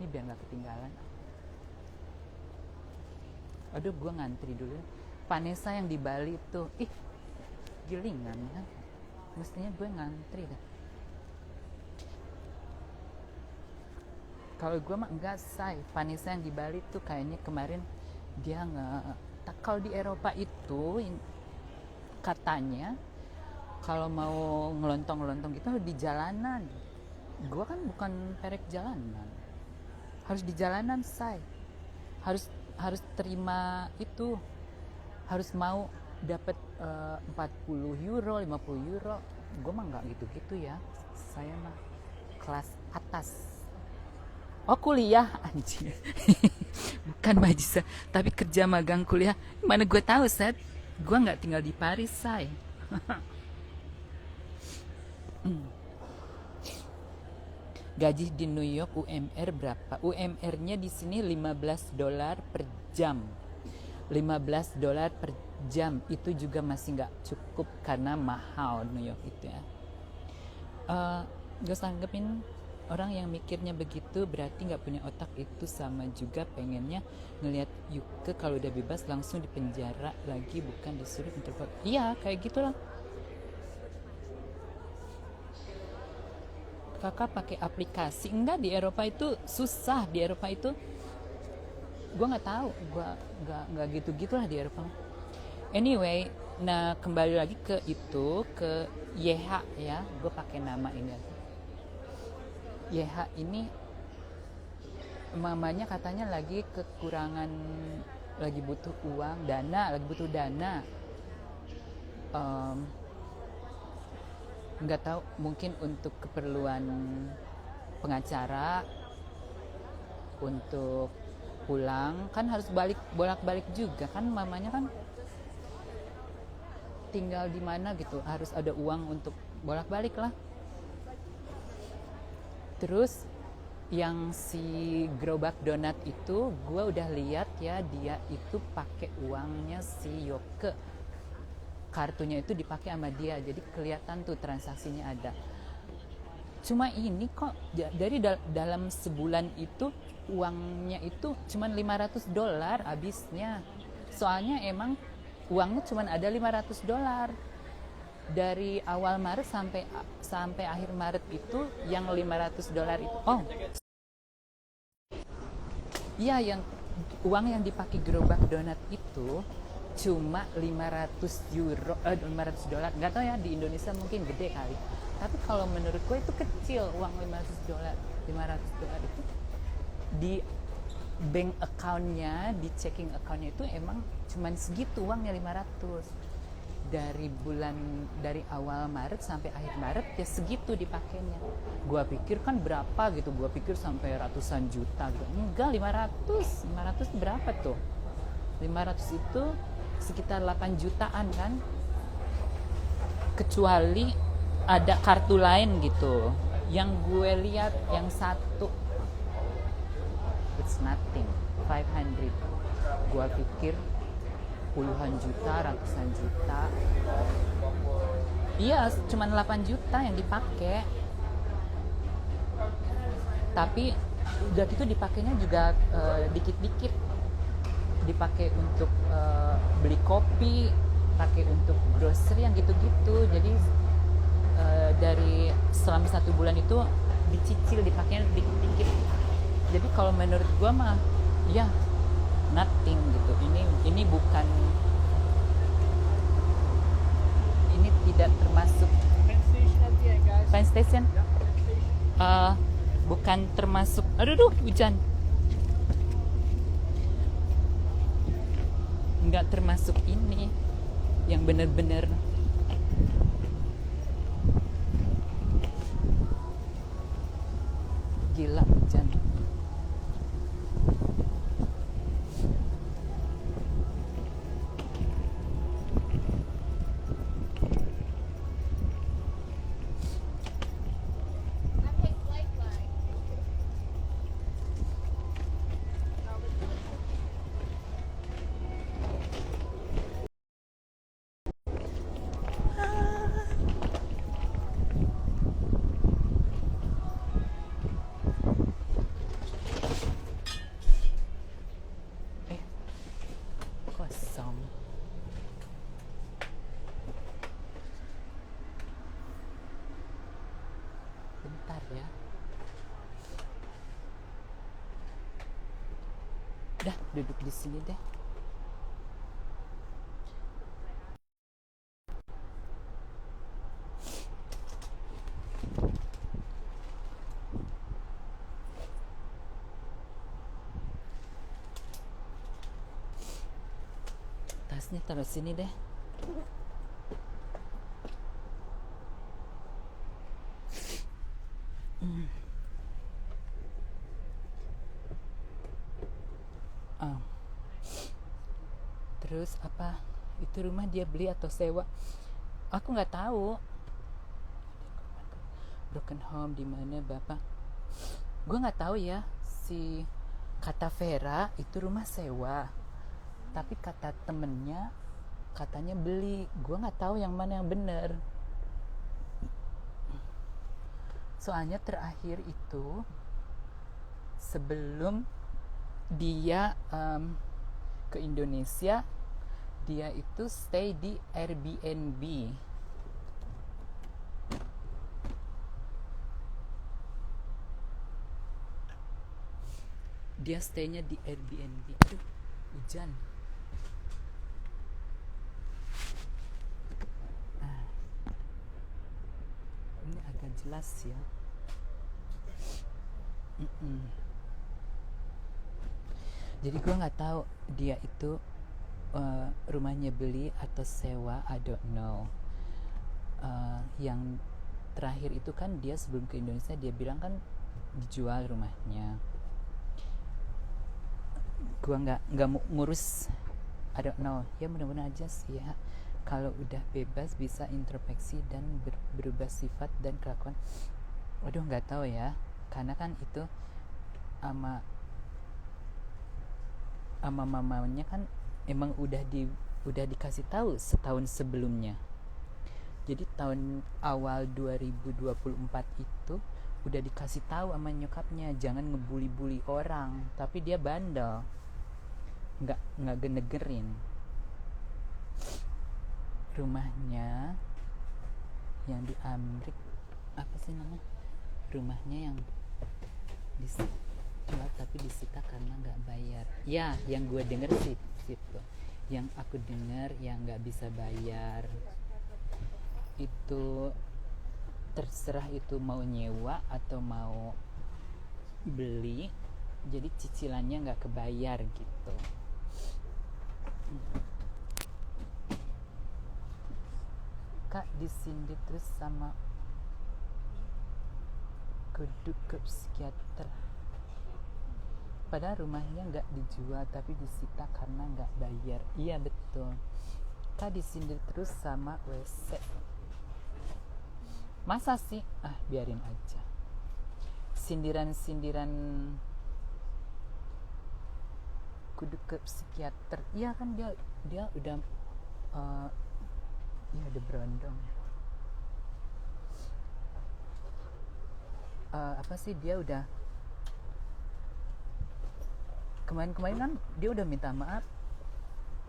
Ini biar nggak ketinggalan. Aduh, gue ngantri dulu. Vanessa yang di Bali tuh, gilingan kan? Mestinya gue ngantri dah. Kalau gue mah enggak, say. Vanessa yang di Bali tuh kayaknya kemarin dia kalau di Eropa itu katanya kalau mau ngelontong gitu di jalanan. Gue kan bukan perek jalanan, harus di jalanan, say. Harus terima itu, harus mau dapat 40 euro 50 euro. Gue mah nggak gitu ya, saya mah kelas atas. Oh, kuliah, anjing. Bukan majisa, tapi kerja magang kuliah. Mana gue tahu, Seth. Gue nggak tinggal di Paris, say. Gaji di New York UMR berapa? UMR-nya di sini $15 per jam. $15 per jam itu juga masih nggak cukup karena mahal New York itu ya. Gue sanggepin orang yang mikirnya begitu berarti nggak punya otak, itu sama juga pengennya ngelihat Yuke kalau udah bebas langsung dipenjara lagi, bukan disuruh interview. Iya, kayak gitulah. Kakak pakai aplikasi? Enggak, di Eropa itu susah. Di Eropa itu gue nggak tahu, gue nggak gitu-gitulah di Eropa. Anyway, nah kembali lagi ke YH ya, gue pakai nama ini. YH ini mamanya katanya lagi kekurangan, lagi butuh uang, lagi butuh dana. Nggak tahu, mungkin untuk keperluan pengacara, untuk pulang kan harus bolak-balik juga kan, mamanya kan tinggal di mana gitu, harus ada uang untuk bolak-balik lah. Terus yang si gerobak donat itu gue udah lihat ya, dia itu pakai uangnya si Yoke, kartunya itu dipakai sama dia, jadi kelihatan tuh transaksinya ada. Cuma ini kok dari dalam sebulan itu uangnya itu cuma $500 habisnya. Soalnya emang uangnya cuma ada $500 dari awal Maret sampai akhir Maret itu, yang $500 itu. Oh, iya, yang uang yang dipakai gerobak donat itu cuma $500. Nggak tahu ya, di Indonesia mungkin gede kali. Tapi kalau menurut gue itu kecil, uang $500 itu di bank account-nya, di checking account-nya itu emang cuman segitu uangnya, 500. Dari awal Maret sampai akhir Maret ya segitu dipakainya. Gua pikir kan berapa gitu, gua pikir sampai ratusan juta gitu. Enggak, 500 berapa tuh? 500 itu sekitar 8 jutaan kan. kecuali ada kartu lain gitu. Yang gue lihat yang satu, it's nothing, 500. Gue pikir puluhan juta, ratusan juta. Iya, cuma 8 juta yang dipakai. Tapi udah gitu dipakainya juga dikit-dikit. Dipakai untuk beli kopi, pakai untuk grocery yang gitu-gitu. Jadi dari selama 1 bulan itu dicicil, dipakainya dikit-dikit. Jadi kalau menurut gue mah ya nothing gitu. Ini bukan, ini tidak termasuk Penn station at the end, guys. Penn Station. Yep, Penn station. Bukan termasuk, aduh hujan, nggak termasuk ini yang bener-bener gila hujan. I picked Lifeline. Kosong. Bentar ya. Dah, duduk di sini deh. Tasnya taruh sini deh. Ah. Terus apa? Itu rumah dia beli atau sewa? Aku nggak tahu. Broken home di mana bapak? Gue nggak tahu ya. Si kata Vera itu rumah sewa. Tapi kata temennya katanya beli. Gue nggak tahu yang mana yang bener. Soalnya terakhir itu sebelum dia ke Indonesia, dia itu stay di Airbnb. Dia stay-nya di Airbnb. Aduh, hujan. Ini agak jelas ya. Jadi gue nggak tahu dia itu rumahnya beli atau sewa, I don't know. Yang terakhir itu kan dia sebelum ke Indonesia dia bilang kan dijual rumahnya. Gue nggak mau ngurus, I don't know. Ya mudah-mudahan aja sih ya. Kalau udah bebas bisa introspeksi dan berubah sifat dan kelakuan. Waduh nggak tahu ya. Karena kan itu ama mamanya kan emang udah dikasih tahu setahun sebelumnya. Jadi tahun awal 2024 itu udah dikasih tahu sama nyokapnya jangan ngebully-bully orang, tapi dia bandel, nggak genegerin. Rumahnya yang di Amrik apa sih namanya? Rumahnya yang dijual tapi disita karena nggak bayar. Ya, yang gue denger sih situ. Yang aku dengar yang nggak bisa bayar itu terserah itu mau nyewa atau mau beli, jadi cicilannya nggak kebayar gitu. Kak disindir terus sama kudu ke psikiater. Padahal rumahnya nggak dijual tapi disita karena nggak bayar. Iya betul. Kak disindir terus sama WC. Masa sih? Biarin aja. Sindiran-sindiran kudu ke psikiater. Iya kan dia udah udah berondong. Apa sih, dia udah kemarin kan dia udah minta maaf,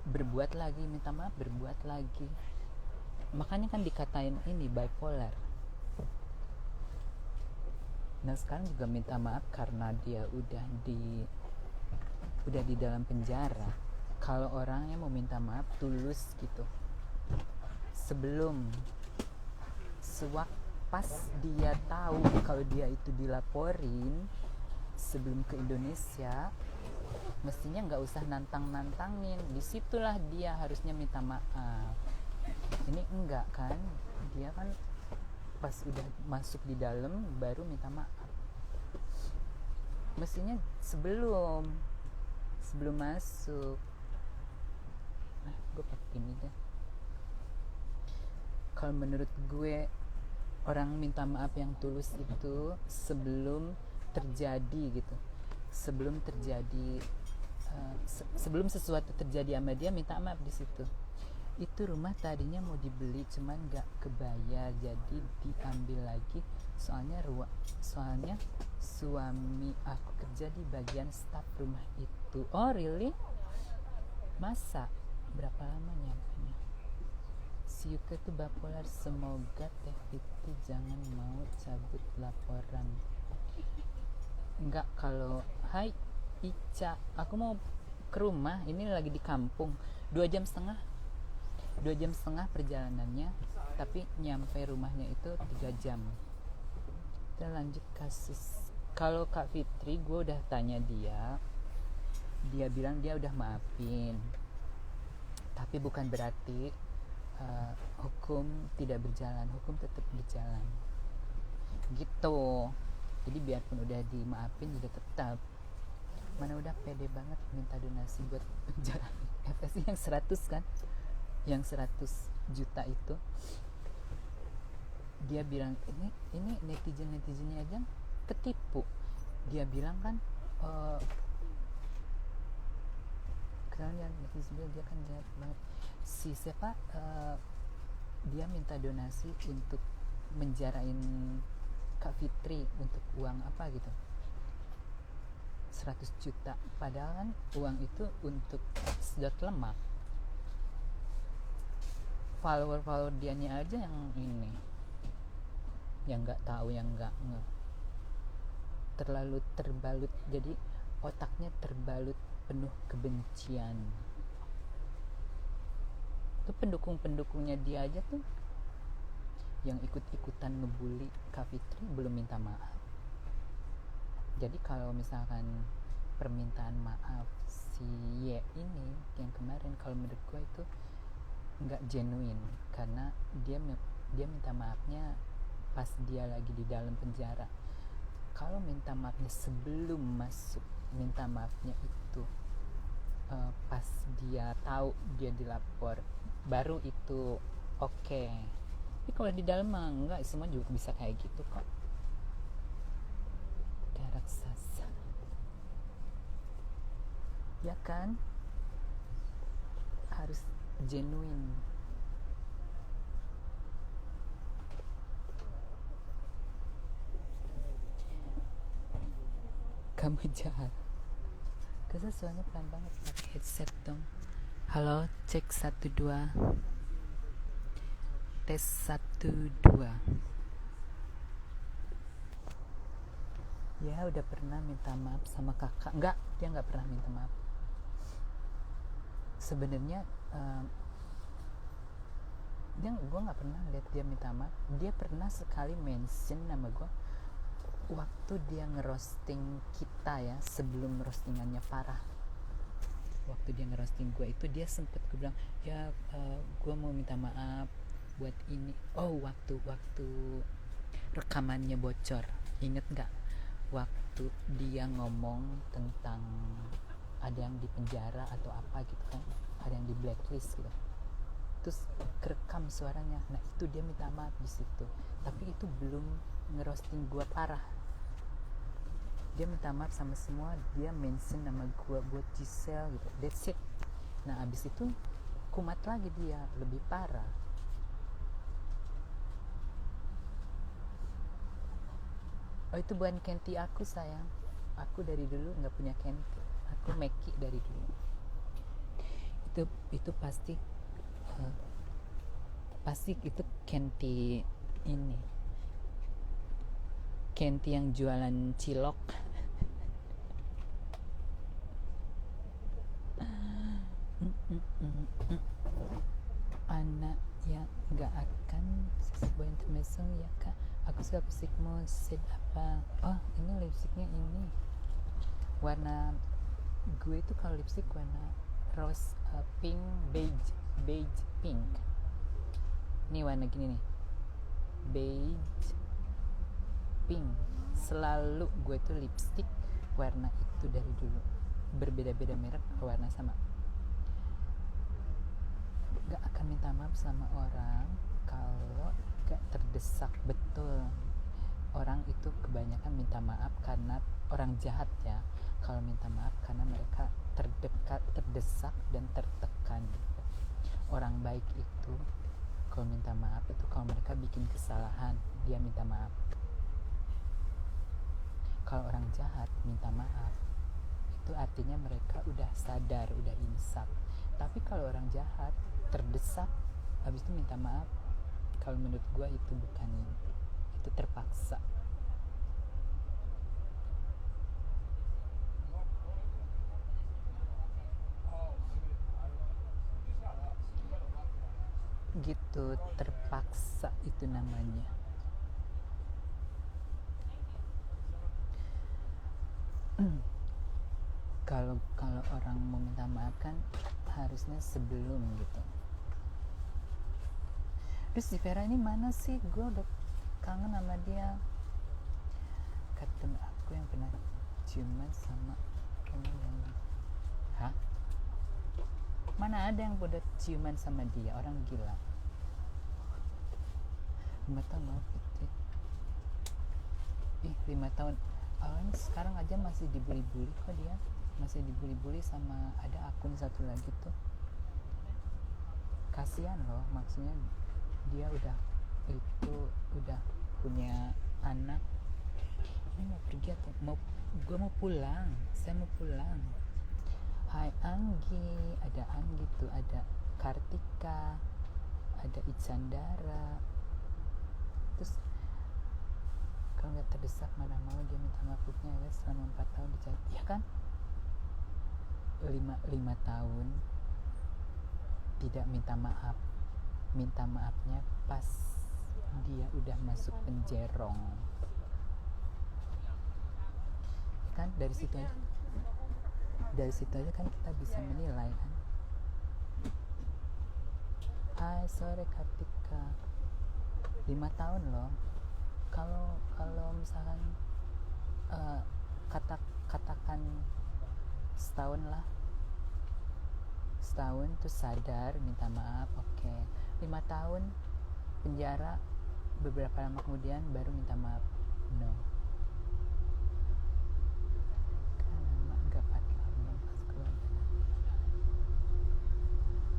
berbuat lagi, minta maaf, berbuat lagi. Makanya kan dikatain ini bipolar. Nah sekarang juga minta maaf karena dia udah di dalam penjara. Kalau orangnya mau minta maaf tulus gitu, sebelum pas dia tahu kalau dia itu dilaporin sebelum ke Indonesia, mestinya nggak usah nantangin. Disitulah dia harusnya minta maaf. Ini enggak kan, dia kan pas udah masuk di dalam baru minta maaf. Mestinya sebelum masuk. Gue pakai ini deh. Kalau menurut gue, orang minta maaf yang tulus itu sebelum terjadi gitu, sebelum sesuatu terjadi sama dia, minta maaf di situ. Itu rumah tadinya mau dibeli cuman nggak kebayar, jadi diambil lagi. Soalnya suami aku kerja di bagian staf rumah itu. Oh really? Masa? Berapa lama nyampenya? Si Yuka tuh bipolar. Semoga Teh Fitri jangan mau cabut laporan. Enggak, kalau hai Ica, aku mau ke rumah, ini lagi di kampung. 2 jam setengah perjalanannya, tapi nyampe rumahnya itu 3 jam. Kita lanjut kasus. Kalau Kak Fitri, gue udah tanya dia bilang dia udah maafin, tapi bukan berarti hukum tidak berjalan, hukum tetap berjalan gitu. Jadi biarpun udah dimaafin juga tetap, mana udah pede banget minta donasi buat penjara. Apa sih yang 100 kan, yang 100 juta itu. Dia bilang ini netizennya aja ketipu. Dia bilang kan kalian netizen dia kan jahat banget. Si siapa dia minta donasi untuk menjarain Kak Fitri untuk uang apa gitu, 100 juta. Padahal kan uang itu untuk sedot lemak. Follower dianya aja yang ini, yang nggak tahu, yang nggak terlalu terbalut, jadi otaknya terbalut penuh kebencian. Itu pendukungnya dia aja tuh yang ikut-ikutan ngebully Kak Fitri belum minta maaf. Jadi kalau misalkan permintaan maaf si Y ini yang kemarin, kalau menurut gue itu nggak genuine, karena dia minta maafnya pas dia lagi di dalam penjara. Kalau minta maafnya sebelum masuk, minta maafnya itu pas dia tahu dia dilapor, baru itu oke. Tapi kalau di dalam mah enggak, semua juga bisa kayak gitu kok. Kayak raksasa, ya kan? Harus genuine. Kamu jahat. Kesel suaranya pelan banget, pakai headset dong. Halo, cek 1 2. Tes 1 2. Ya udah pernah minta maaf sama kakak. Enggak, dia nggak pernah minta maaf. Sebenarnya gue nggak pernah lihat dia minta maaf. Dia pernah sekali mention nama gue waktu dia ngerosting kita ya, sebelum roastingannya parah. Waktu dia ngerosting gue itu, dia sempet gue bilang ya gue mau minta maaf buat ini. Oh, waktu rekamannya bocor, inget nggak? Waktu dia ngomong tentang ada yang di penjara atau apa gitu kan, ada yang di blacklist gitu. terus kerekam suaranya. Nah itu dia minta maaf di situ, tapi itu belum ngerosting gue parah. Dia minta maaf sama semua, dia mention nama gue buat Giselle gitu, that's it. Nah abis itu kumat lagi dia, lebih parah. Oh itu bukan Kenti aku sayang, aku dari dulu nggak punya Kenti, aku Meki dari dulu. Itu pasti pasti itu Kenti ini, Kenti yang jualan cilok. Anak yang nggak akan sesuai intermezzo ya kak. Aku suka lipstikmu shade apa? Oh ini lipstiknya ini warna, gue itu kalau lipstik warna rose, pink, beige pink. Ini warna gini nih, beige pink. Selalu gue tuh lipstik warna itu dari dulu, berbeda-beda merek warna sama. Gak akan minta maaf sama orang kalau gak terdesak. Betul, orang itu kebanyakan minta maaf karena orang jahat ya. Kalau minta maaf karena mereka terdesak dan tertekan. Orang baik itu kalau minta maaf itu kalau mereka bikin kesalahan, dia minta maaf. Kalau orang jahat minta maaf itu artinya mereka udah sadar, udah insaf. Tapi kalau orang jahat terdesak habis itu minta maaf, kalau menurut gue itu bukan, itu terpaksa. Gitu, terpaksa itu namanya. Kalau orang mau minta maaf kan harusnya sebelum gitu. Terus si Vera ini mana sih? Gue udah kangen sama dia. Kata aku yang pernah ciuman sama temen. Hah? Mana ada yang udah ciuman sama dia? Orang gila. 5 tahun loh gitu. 5 tahun. Awalnya sekarang aja masih dibully-bully kok dia. Masih dibully-bully sama ada akun satu lagi tuh. Kasihan loh, maksudnya dia udah punya anak. Ini mau pergi atau gue mau pulang, saya mau pulang. Hai Anggi, ada Anggi tuh, ada Kartika, ada Icandara. Terus kalau nggak terdesak mana mau dia minta maafnya ya selama 4 tahun dicari, ya kan? 5 tahun tidak minta maaf. Minta maafnya pas dia udah masuk penjerong. Kan dari situ aja kan kita bisa menilai kan. Hai sore Kartika, 5 tahun loh. Kalau misalkan katakan setahun lah, setahun terus sadar minta maaf, oke. 5 tahun penjara, beberapa lama kemudian baru minta maaf, no. Kan lama gak pakai hormon pas keluar,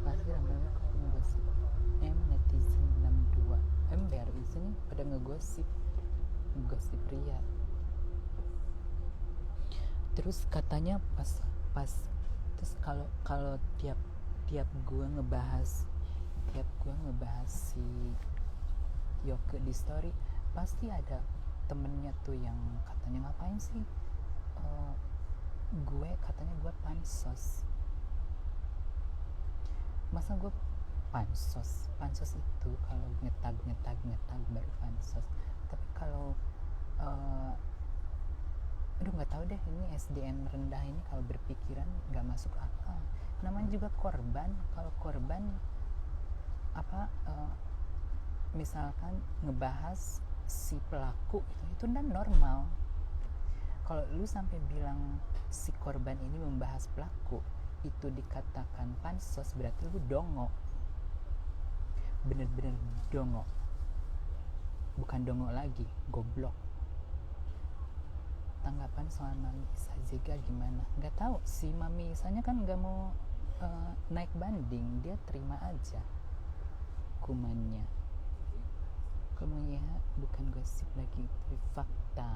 pasti ramai kok ngegosip. Netizen 62 biar di sini pada ngegosip pria. Terus katanya pas terus kalau tiap gue ngebahas si Yoke di story, pasti ada temennya tuh yang katanya ngapain sih katanya gue pansos. Masa gue pansos itu kalau ngetag baru pansos. Tapi kalau aduh nggak tahu deh, ini SDM rendah ini kalau berpikiran nggak masuk akal. Namanya juga korban. Kalau korban misalkan ngebahas si pelaku itu udah normal. Kalau lu sampai bilang si korban ini membahas pelaku, itu dikatakan pansos, berarti lu dongo. bener-bener dongo, bukan dongo lagi, goblok. Tanggapan soal Mami Isa Zega gimana? Nggak tahu, si Mami Isanya kan nggak mau naik banding, dia terima aja hukumannya. Kamu ya bukan gosip lagi, tapi fakta.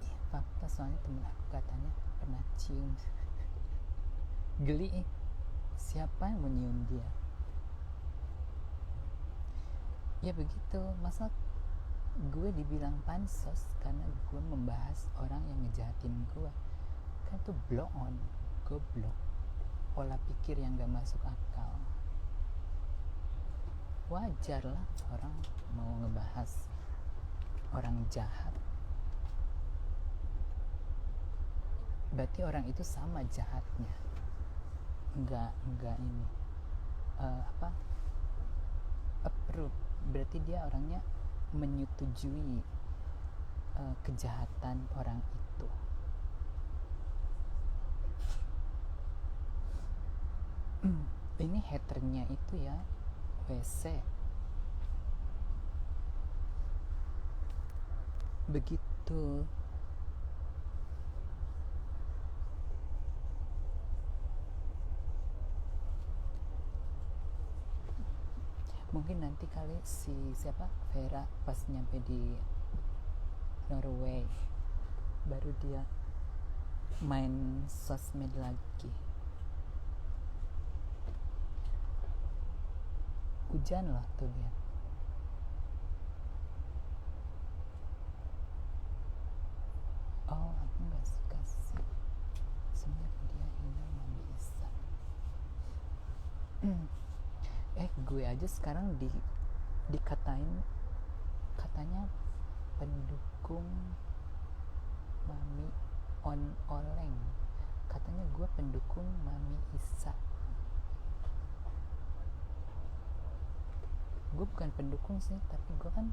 Iya, fakta, soalnya temen aku katanya pernah cium. Geli, siapa yang mau nyium dia? Ya begitu, masa gue dibilang pansos karena gue membahas orang yang ngejahatin gue? Kan tuh blow on, goblok, pola pikir yang gak masuk akal. Wajar lah orang mau ngebahas orang jahat, berarti orang itu sama jahatnya. Enggak ini approve, berarti dia orangnya menyetujui kejahatan orang itu. Ini haternya itu ya WC begitu. Mungkin nanti kali si siapa Vera pas nyampe di Norway baru dia main sosmed lagi. Hujan loh tuh, lihat. Oh, aku nggak suka sih sebenarnya dia hina Mami Isa. Gue aja sekarang dikatain katanya pendukung Mami Oleng, katanya gue pendukung Mami Isa. Gue bukan pendukung sih, tapi gue kan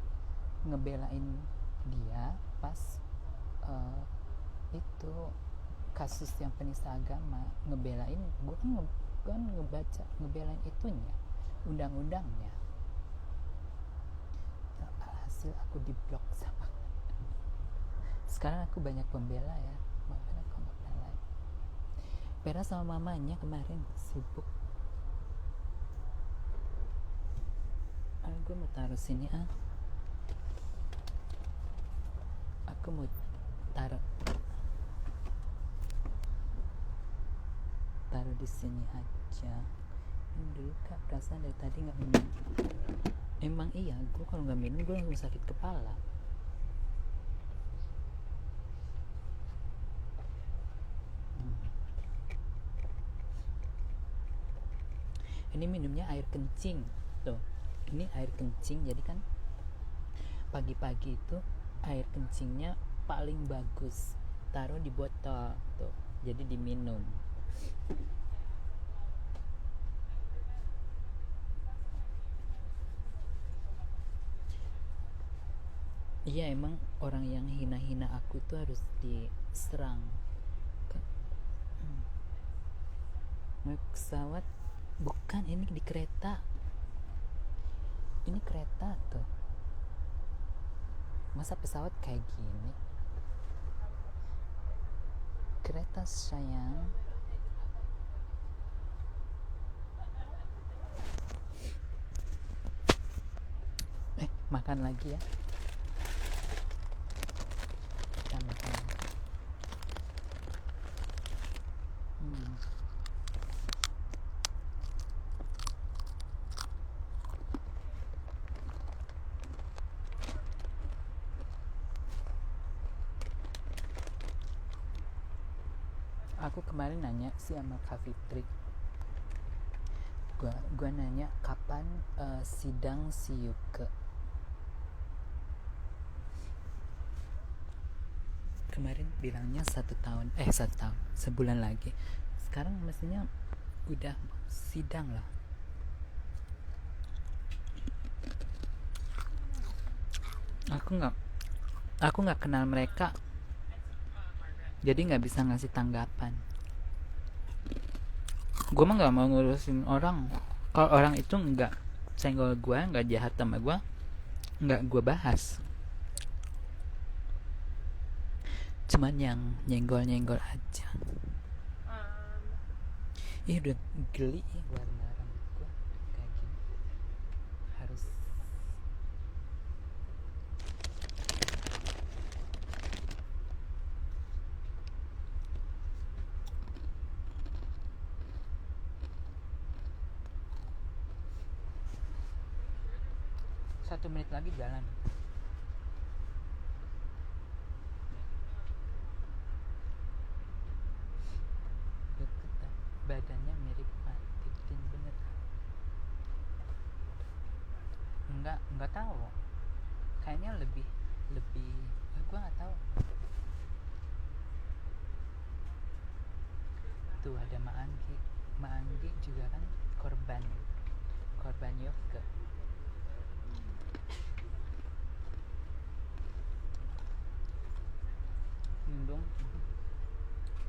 ngebelain dia pas itu kasus yang penista agama, ngebelain. Gue kan ngebelain itunya, undang-undangnya. Alhasil aku diblok sama. Sekarang aku banyak pembela ya, makanya aku nggak pernah live. Vera sama mamanya kemarin sibuk. Gue mau taruh sini aku mau taruh di sini aja. Ini dulu Kak, perasaan dari tadi nggak minum. Emang iya, gue kalau nggak minum gue langsung sakit kepala. Ini minumnya air kencing tuh. Ini air kencing, jadi kan pagi-pagi itu air kencingnya paling bagus taruh di botol tuh, jadi diminum. Iya, emang orang yang hina-hina aku itu harus diserang. Naik pesawat, bukan, ini di kereta. Ini kereta tuh, masa pesawat kayak gini? Kereta sayang. Makan lagi ya. Kita makan. Aku kemarin nanya sih sama Kak Fitri, gua nanya kapan sidang si Yuke. Kemarin bilangnya 1 tahun, sebulan lagi. Sekarang mestinya udah sidang lah. Aku nggak kenal mereka, jadi nggak bisa ngasih tanggapan. Gue mah nggak mau ngurusin orang, Kalau orang itu nggak senggol gue, nggak jahat sama gue, nggak gue bahas. Cuman yang nyenggol-nyenggol aja. Ih udah geli ya warna rambut gue kayak gini. Harus satu menit lagi jalan. Deket, badannya mirip Pak Titin bener. Nggak tahu. Kayaknya lebih gue nggak tahu. Tuh ada Ma Anggi juga kan korban yoga.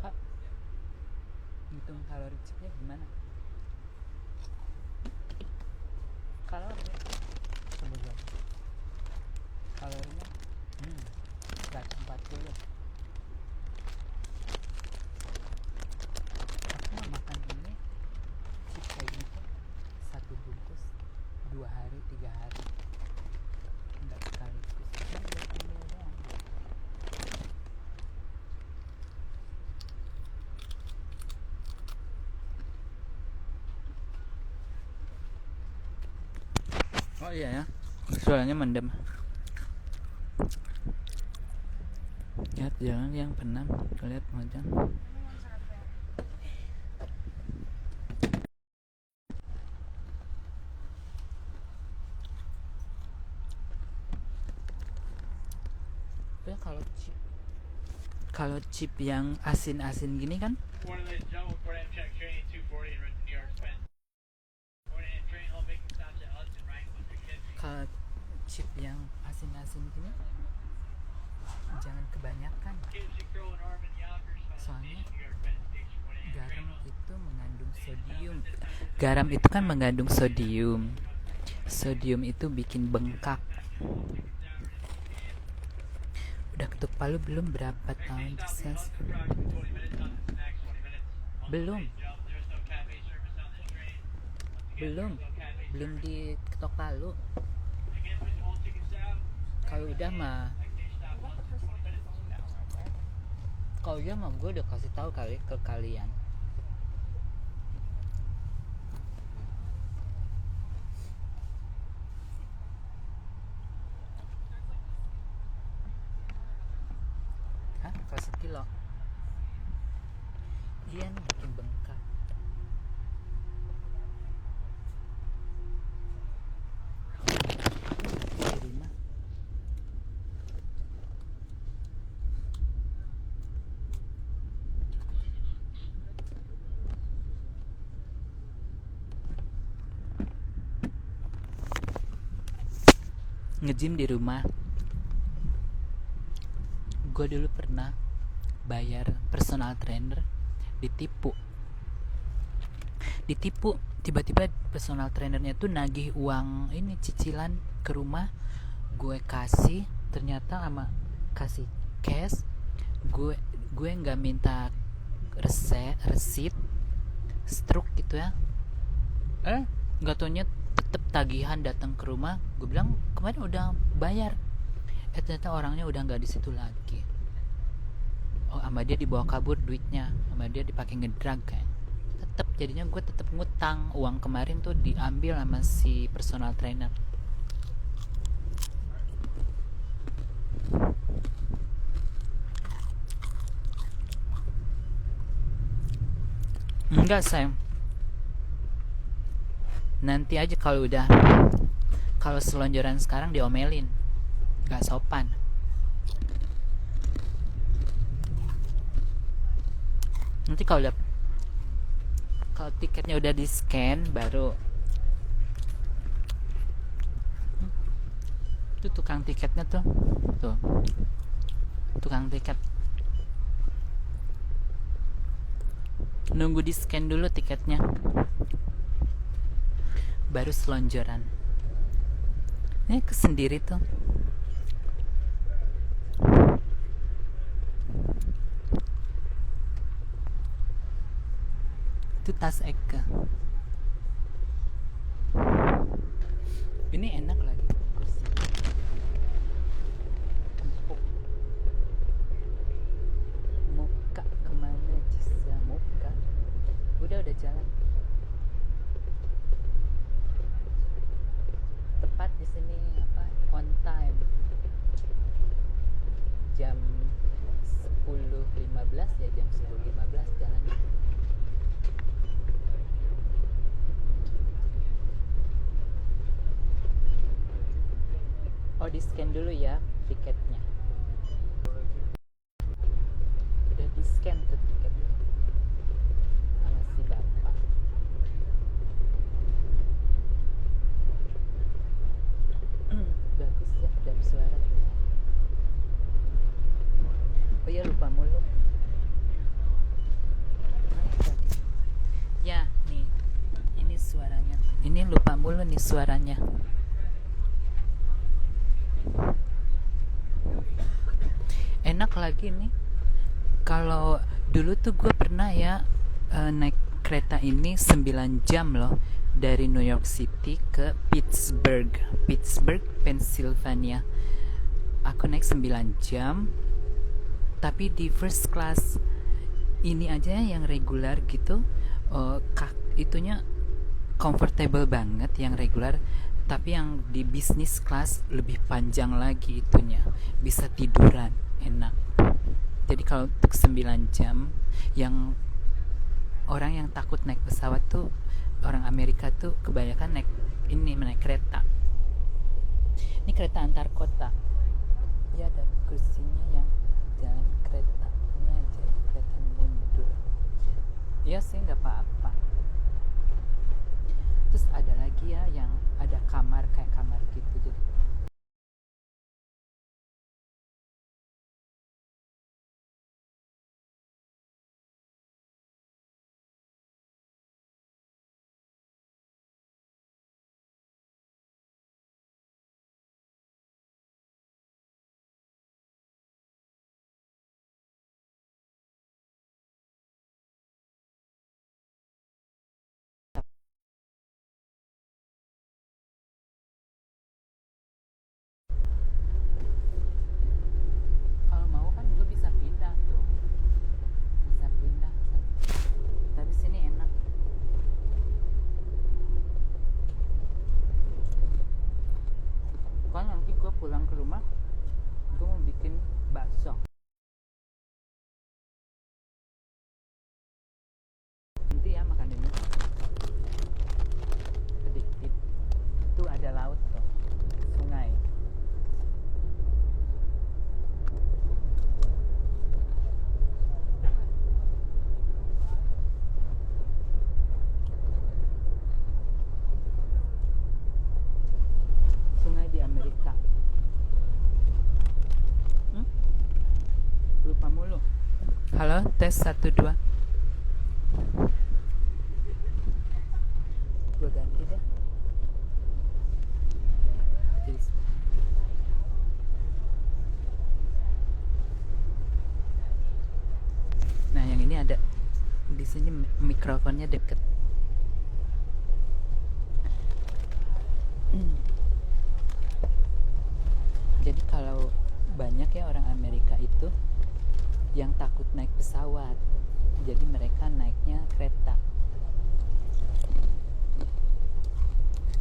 Kak, hitung kalori chipnya gimana? Kalori sebelum kalorinya 140. Aku mau makan ini chip kayak gitu satu bungkus 2 hari 3 hari, enggak sekaligus, cuma 20 ml doang. Oh iya ya, suaranya mendem. Lihat jalan yang pernah lihat Mojang. Ya kalau chip yang asin-asin gini kan kalau chip yang asin-asin gini jangan kebanyakan, soalnya garam itu kan mengandung sodium itu bikin bengkak. Udah ketuk palu belum? Berapa tahun sukses? Belum diketok palu. Kalau udah mah gue udah kasih tahu kali ke kalian. Hah? Kalau sekilo? Iya nih bikin bengkak. Nge-gym di rumah. Gue dulu pernah bayar personal trainer, ditipu. Tiba-tiba personal trainernya tuh nagih uang ini cicilan ke rumah. Gue kasih, ternyata sama kasih cash. Gue nggak minta resit stroke gitu ya. Nggak taunya tetep tagihan datang ke rumah. Gue bilang kemarin udah bayar, ternyata orangnya udah nggak di situ lagi. Sama dia dibawa kabur duitnya, sama dia dipakai ngedrag kan. Tetep jadinya gue tetep ngutang. Uang kemarin tuh diambil sama si personal trainer. Enggak sayang, nanti aja kalau selonjoran sekarang diomelin, nggak sopan. Nanti kalau tiketnya udah di scan baru itu tukang tiketnya tuh tukang tiket nunggu di scan dulu tiketnya. baru selonjoran. Ini ke sendiri tuh. Itu tas Eka. Ini enak lagi kursi. Empuk. Muka kemana Jisa? Muka. Udah jalan. Tepat di sini apa? On time. Jam 10.15 ya, jam 10.15 jalan. Oh, di scan dulu ya tiketnya. Udah di scan tuh tiketnya sama si bapak. Bagus ya, ada suara. Oh ya, lupa mulu. Ya, nih. Ini suaranya. Ini lupa mulu nih suaranya. Enak lagi nih. Kalau dulu tuh gue pernah ya naik kereta ini 9 jam loh, dari New York City ke Pittsburgh, Pennsylvania. Aku naik 9 jam, tapi di first class. Ini aja yang regular gitu, itunya comfortable banget yang regular. Tapi yang di business class lebih panjang lagi itunya, bisa tiduran enak. Jadi kalau untuk 9 jam, yang orang yang takut naik pesawat tuh, orang Amerika tuh kebanyakan naik kereta. Ini kereta antar kota ya, ada kursinya yang jalan keretanya jadi kelihatan mundur. Iya sih, nggak apa-apa. Terus ada lagi ya yang ada kamar, kayak kamar gitu. Jadi kalau mau kan gue bisa pindah tuh, bisa pindah. Tapi sini enak. Kan nanti gue pulang ke rumah, gue mau bikin bakso. Nanti ya makan ini. Sedikit. Itu ada laut tuh, sungai. Sungai di Amerika. Lupa mulu. Halo, tes 1 2. Gue ganti deh. Nah, yang ini ada di sini mikrofonnya deket. Jadi kalau banyak ya orang Amerika itu yang takut naik pesawat, jadi mereka naiknya kereta.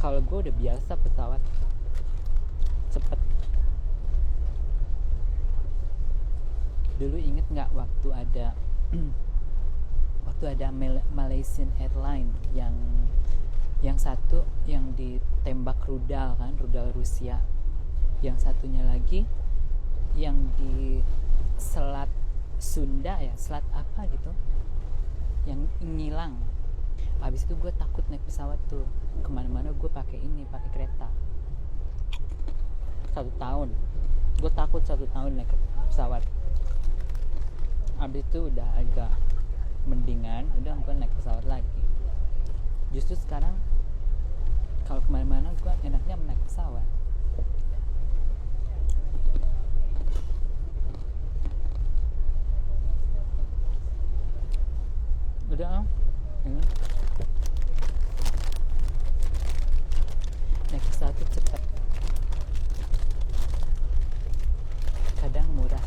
Kalau gue udah biasa pesawat, cepet. Dulu inget nggak waktu ada Malaysian Airlines yang satu yang ditembak rudal kan, rudal Rusia. Yang satunya lagi yang di Selat Sunda ya, selat apa gitu, yang ngilang. Habis itu gue takut naik pesawat tuh, kemana-mana gue pakai kereta. 1 tahun gue takut, 1 tahun naik pesawat. Habis itu udah agak mendingan, udah gue naik pesawat lagi. Justru sekarang Kalau kemana-mana gue enaknya naik pesawat. Udah ini. Naik pesawat tuh cepat, kadang murah.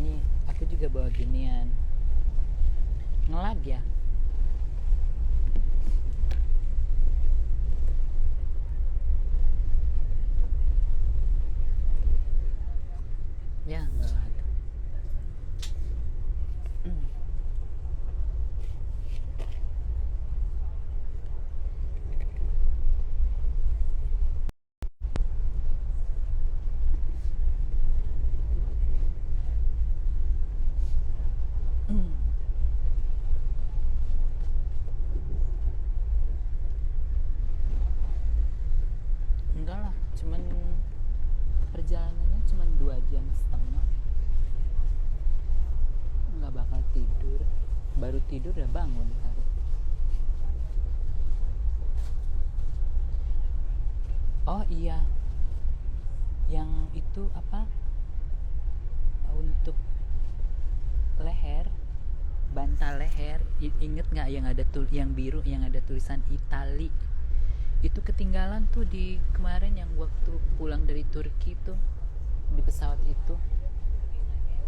Nih aku juga bawa ginian, ngelag ya. Ya ngelag. Enggak lah, cuman perjalanannya cuman 2,5 jam. Nggak bakal tidur, baru tidur udah bangun kali. Oh iya, yang itu apa, untuk leher, bantal leher, inget nggak yang ada yang biru yang ada tulisan Itali? Itu ketinggalan tuh di kemarin yang waktu pulang dari Turki tuh, di pesawat itu.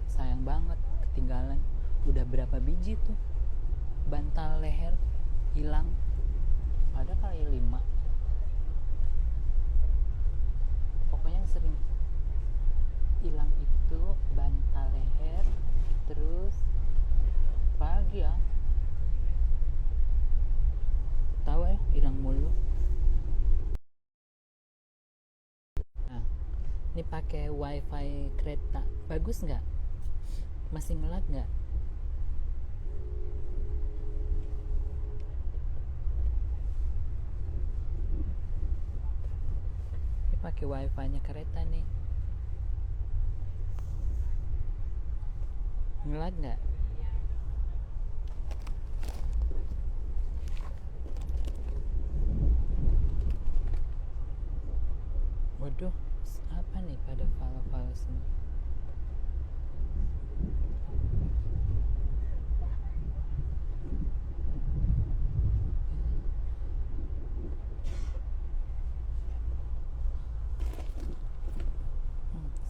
Sayang banget ketinggalan. Udah berapa biji tuh bantal leher hilang, ada kali 5. Pokoknya yang sering hilang itu bantal leher, terus apa lagi ya, tahu ya, hilang mulu. Nah, ini pakai wifi kereta, bagus nggak? Masih ngelag nggak? Ini pakai wifi nya kereta nih, ngelag nggak? Waduh, apa nih pada file-file semua?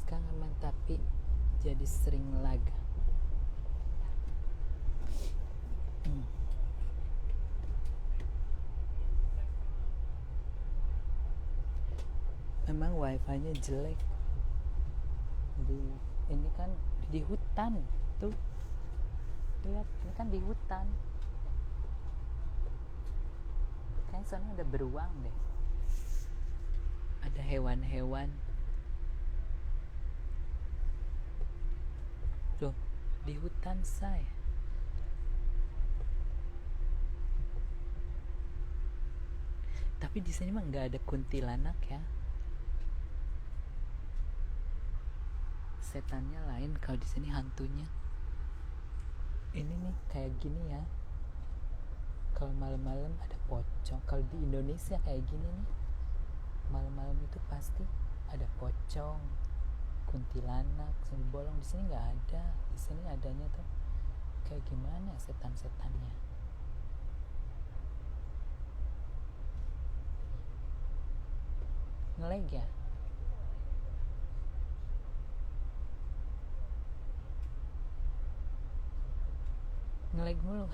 Sekarang aman, tapi jadi sering lag. Memang wifi-nya jelek. Ini kan di hutan tuh, lihat, ini kan di hutan. Kayaknya sana ada beruang deh, ada hewan-hewan tuh di hutan saya. Tapi di sini mah nggak ada kuntilanak ya, setannya lain. Kalau di sini hantunya ini nih kayak gini ya, kalau malam-malam ada pocong. Kalau di Indonesia kayak gini nih, malam-malam itu pasti ada pocong, kuntilanak, sumber bolong. Di sini nggak ada. Di sini adanya tuh kayak gimana setan-setannya. Ngelag ya? Ngelag mulu.